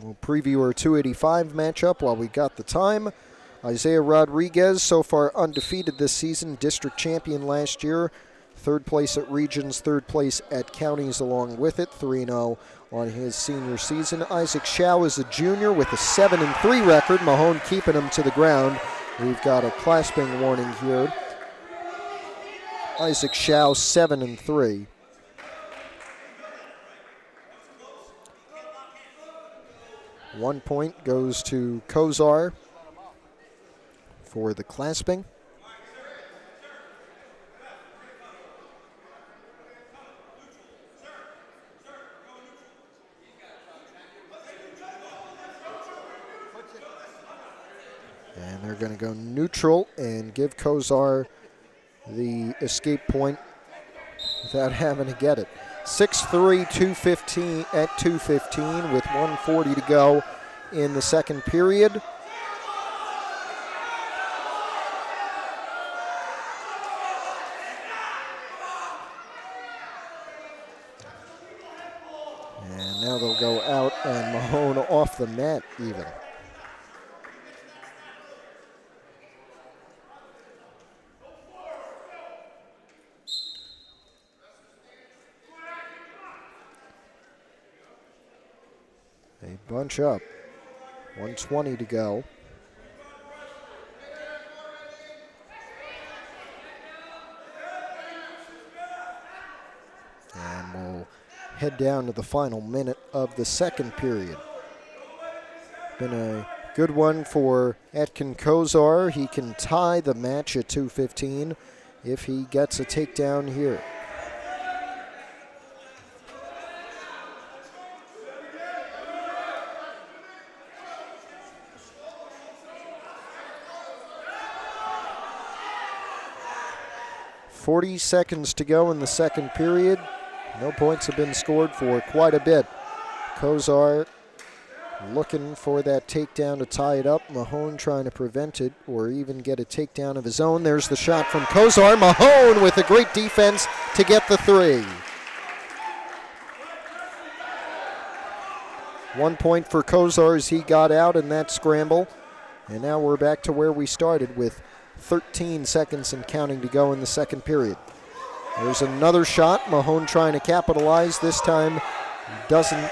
We'll preview our 285 matchup while we got the time. Isaiah Rodriguez, so far undefeated this season, district champion last year. 3rd place at regions, 3rd place at counties along with it, 3-0 on his senior season. Isaac Shao is a junior with a 7-3 record. Mahone keeping him to the ground. We've got a clasping warning here. Isaac Shao 7-3. One point goes to Kozar for the clasping. And they're going to go neutral and give Kozar the escape point without having to get it. 6-3, 215 at 2:15 with 1:40 to go in the second period. And now they'll go out and Mahone off the mat even. They bunch up. 1:20 to go. And we'll head down to the final minute of the second period. Been a good one for Etkin Kozar. He can tie the match at 2:15 if he gets a takedown here. .40 seconds to go in the second period. No points have been scored for quite a bit. Kozar looking for that takedown to tie it up. Mahone trying to prevent it or even get a takedown of his own. There's the shot from Kozar. Mahone with a great defense to get the 3. 1 point for Kozar as he got out in that scramble. And now we're back to where we started with 13 seconds and counting to go in the second period. There's another shot. Mahone trying to capitalize. This time doesn't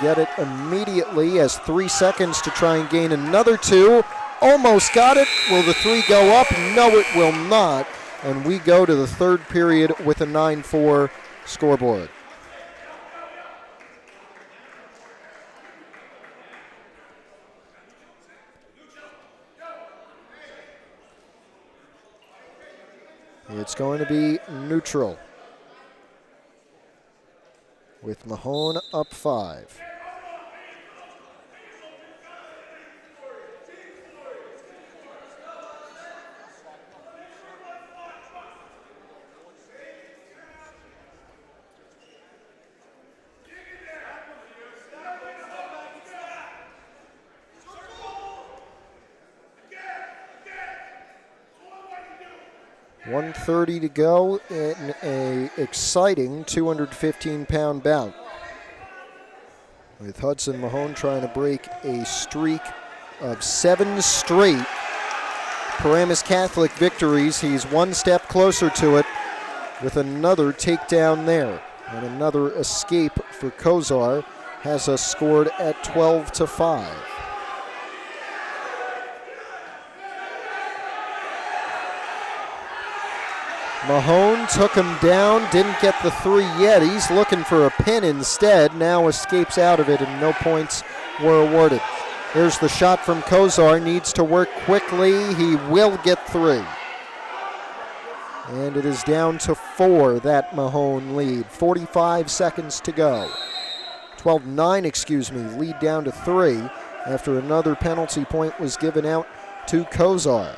get it immediately, as 3 seconds to try and gain another 2. Almost got it. Will the 3 go up? No, it will not. And we go to the third period with a 9-4 scoreboard. It's going to be neutral, with Mahone up 5. .130 to go in a exciting 215-pound bout, with Hudson Mahone trying to break a streak of 7 straight Paramus Catholic victories. He's 1 step closer to it with another takedown there, and another escape for Kozar has us scored at 12-5. Mahone took him down, didn't get the 3 yet. He's looking for a pin instead, now escapes out of it, and no points were awarded. Here's the shot from Kozar, needs to work quickly. He will get 3. And it is down to 4, that Mahone lead. 45 seconds to go. 12-9, lead down to 3 after another penalty point was given out to Kozar.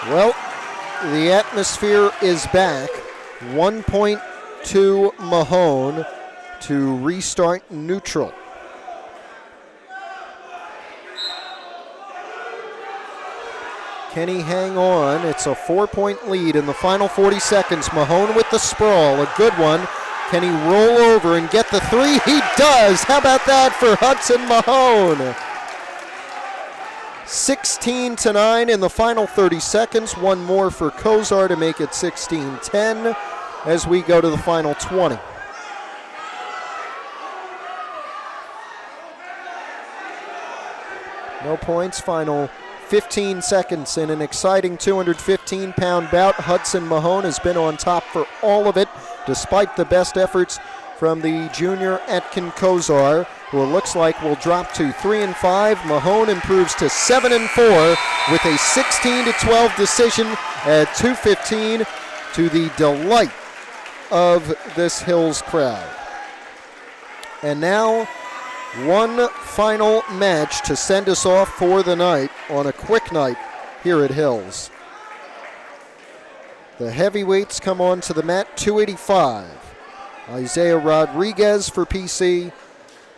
Well, the atmosphere is back. 1 point to Mahone to restart neutral. Can he hang on? It's a 4-point lead in the final 40 seconds. Mahone with the sprawl, a good one. Can he roll over and get the 3? He does. How about that for Hudson Mahone? 16-9 in the final 30 seconds. One more for Kozar to make it 16-10 as we go to the final 20. No points, final 15 seconds in an exciting 215-pound bout. Hudson Mahone has been on top for all of it, despite the best efforts from the junior Atkin Kozar, who it looks like will drop to 3-5. Mahone improves to 7-4 with a 16-12 decision at 2:15, to the delight of this Hills crowd. And now, one final match to send us off for the night on a quick night here at Hills. The heavyweights come on to the mat, 285. Isaiah Rodriguez for PC,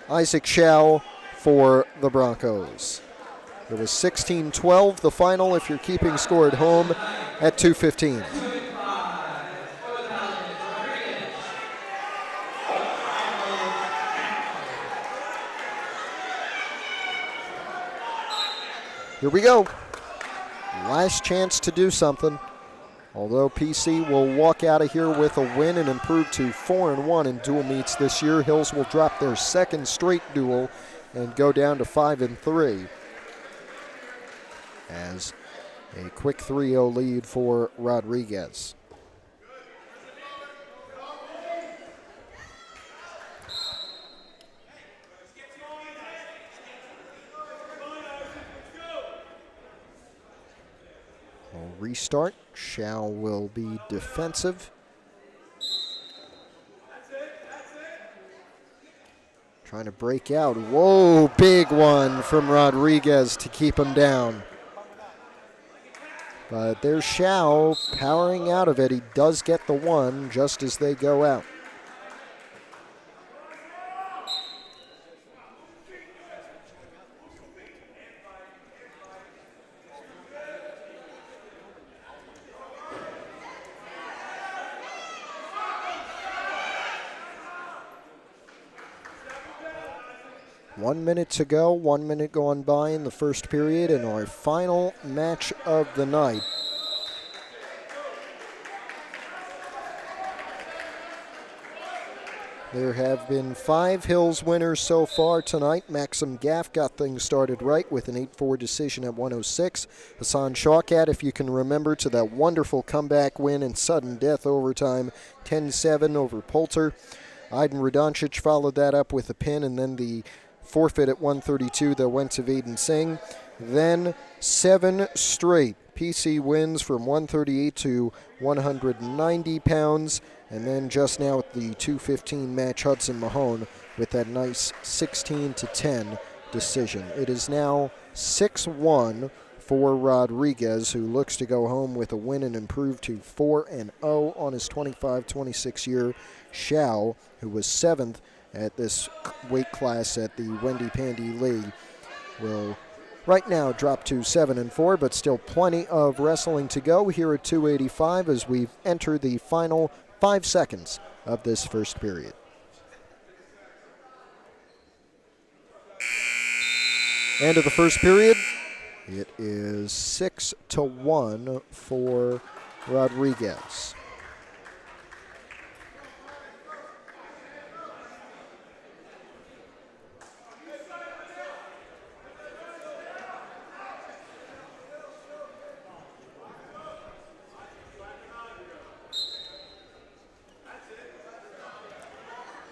Isaac Schau for the Broncos. It was 16-12, the final, if you're keeping score at home, at 2:15. Here we go. Last chance to do something. Although PC will walk out of here with a win and improve to 4-1 in dual meets this year, Hills will drop their second straight duel and go down to 5-3 as a quick 3-0 lead for Rodriguez. We'll restart. Schau will be defensive. Trying to break out. Whoa, big one from Rodriguez to keep him down. But there's Shao powering out of it. He does get the one just as they go out. One minute to go, 1 minute gone by in the first period, and our final match of the night. There have been 5 Hills winners so far tonight. Maxim Gaff got things started right with an 8-4 decision at 106. Hassan Shawkat, if you can remember, to that wonderful comeback win in sudden death overtime, 10-7 over Poulter. Aiden Radoncic followed that up with a pin, and then the forfeit at 132 that went to Vaden Singh. Then 7 straight PC wins from 138 to 190 pounds. And then just now at the 215 match, Hudson Mahone with that nice 16-10 decision. It is now 6-1 for Rodriguez, who looks to go home with a win and improve to 4-0 on his 25-26 year. Shao, who was 7th at this weight class at the Wendy Pandy Lee, will right now drop to 7-4, but still plenty of wrestling to go here at 285 as we've entered the final 5 seconds of this first period. End of the first period. It is 6-1 for Rodriguez.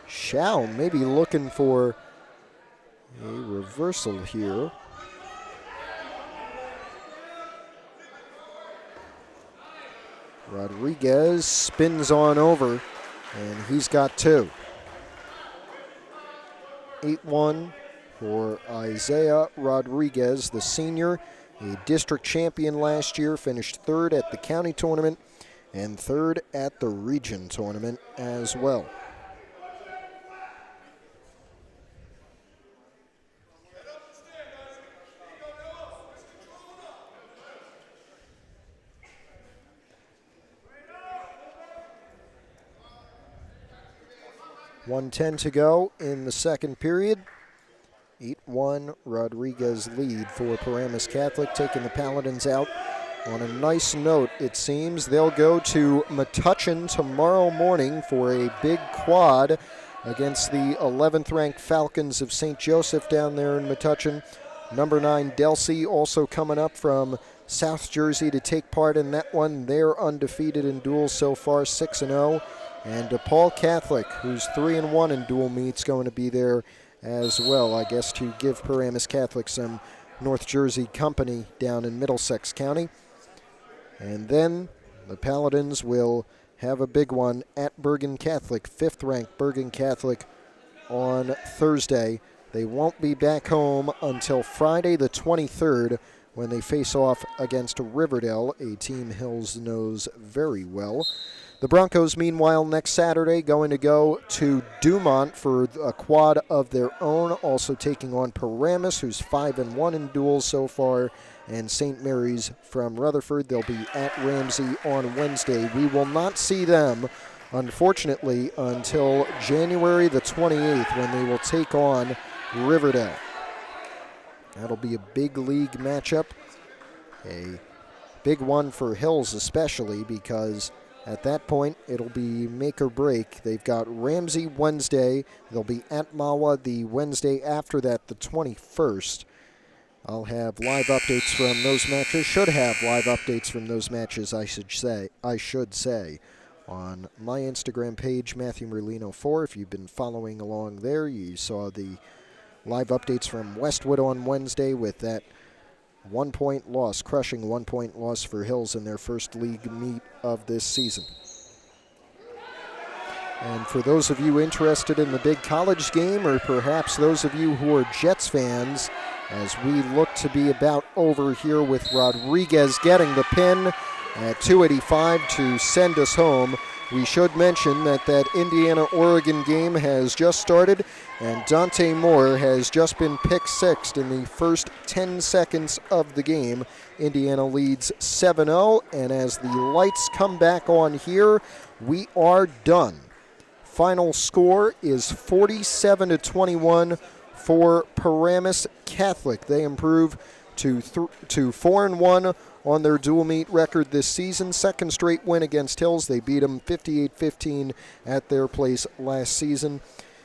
Shao maybe looking for a reversal here. Rodriguez spins on over, and he's got 2. 8-1 for Isaiah Rodriguez, the senior, a district champion last year, finished 3rd at the county tournament and 3rd at the region tournament as well. .110 to go in the second period. 8-1 Rodriguez lead for Paramus Catholic, taking the Paladins out on a nice note, it seems. They'll go to Metuchen tomorrow morning for a big quad against the 11th ranked Falcons of St. Joseph down there in Metuchen. Number 9 Delsey also coming up from South Jersey to take part in that one. They're undefeated in duels so far, 6-0. And DePaul Catholic, who's 3-1 in dual meets, going to be there as well, I guess, to give Paramus Catholic some North Jersey company down in Middlesex County. And then the Paladins will have a big one at Bergen Catholic, 5th-ranked Bergen Catholic, on Thursday. They won't be back home until Friday the 23rd when they face off against Riverdale, a team Hills knows very well. The Broncos, meanwhile, next Saturday going to go to Dumont for a quad of their own, also taking on Paramus, who's 5-1 in duels so far, and St. Mary's from Rutherford. They'll be at Ramsey on Wednesday. We will not see them, unfortunately, until January the 28th when they will take on Riverdale. That'll be a big league matchup, a big one for Hills especially, because at that point, it'll be make or break. They've got Ramsey Wednesday. They'll be at Mawa the Wednesday after that, the 21st. I'll have live updates from those matches. Should have live updates from those matches, I should say, on my Instagram page, Matthew Merlino 4. If you've been following along there, you saw the live updates from Westwood on Wednesday with that 1-point loss, crushing 1-point loss for Hills in their first league meet of this season. And for those of you interested in the big college game, or perhaps those of you who are Jets fans, as we look to be about over here with Rodriguez getting the pin at 2:85 to send us home, we should mention that that Indiana-Oregon game has just started, and Dante Moore has just been picked sixth in the first 10 seconds of the game. Indiana leads 7-0, and as the lights come back on here, we are done. Final score is 47-21 for Paramus Catholic. They improve to 4-1 on their dual meet record this season. Second straight win against Hills. They beat them 58-15 at their place last season.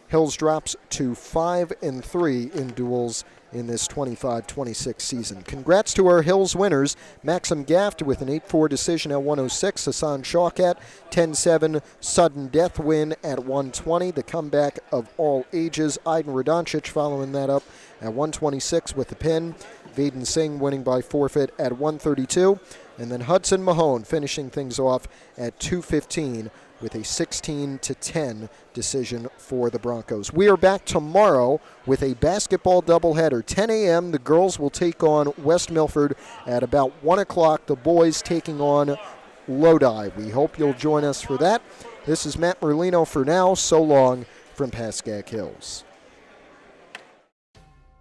Hills drops to 5-3 in duels in this 25-26 season. Congrats to our Hills winners. Maxim Gaft with an 8-4 decision at 106. Hassan Shawkat, 10-7 sudden death win at 120. The comeback of all ages. Aiden Radoncic following that up at 126 with the pin. Vaden Singh winning by forfeit at 132. And then Hudson Mahone finishing things off at 215 with a 16-10 decision for the Broncos. We are back tomorrow with a basketball doubleheader. 10 a.m. the girls will take on West Milford at about 1 o'clock. The boys taking on Lodi. We hope you'll join us for that. This is Matt Merlino for now. So long from Pascack Hills.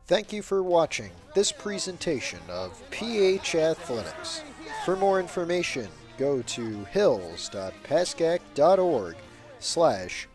Thank you for watching this presentation of PH Athletics. For more information, go to hills.pascack.org/athletics.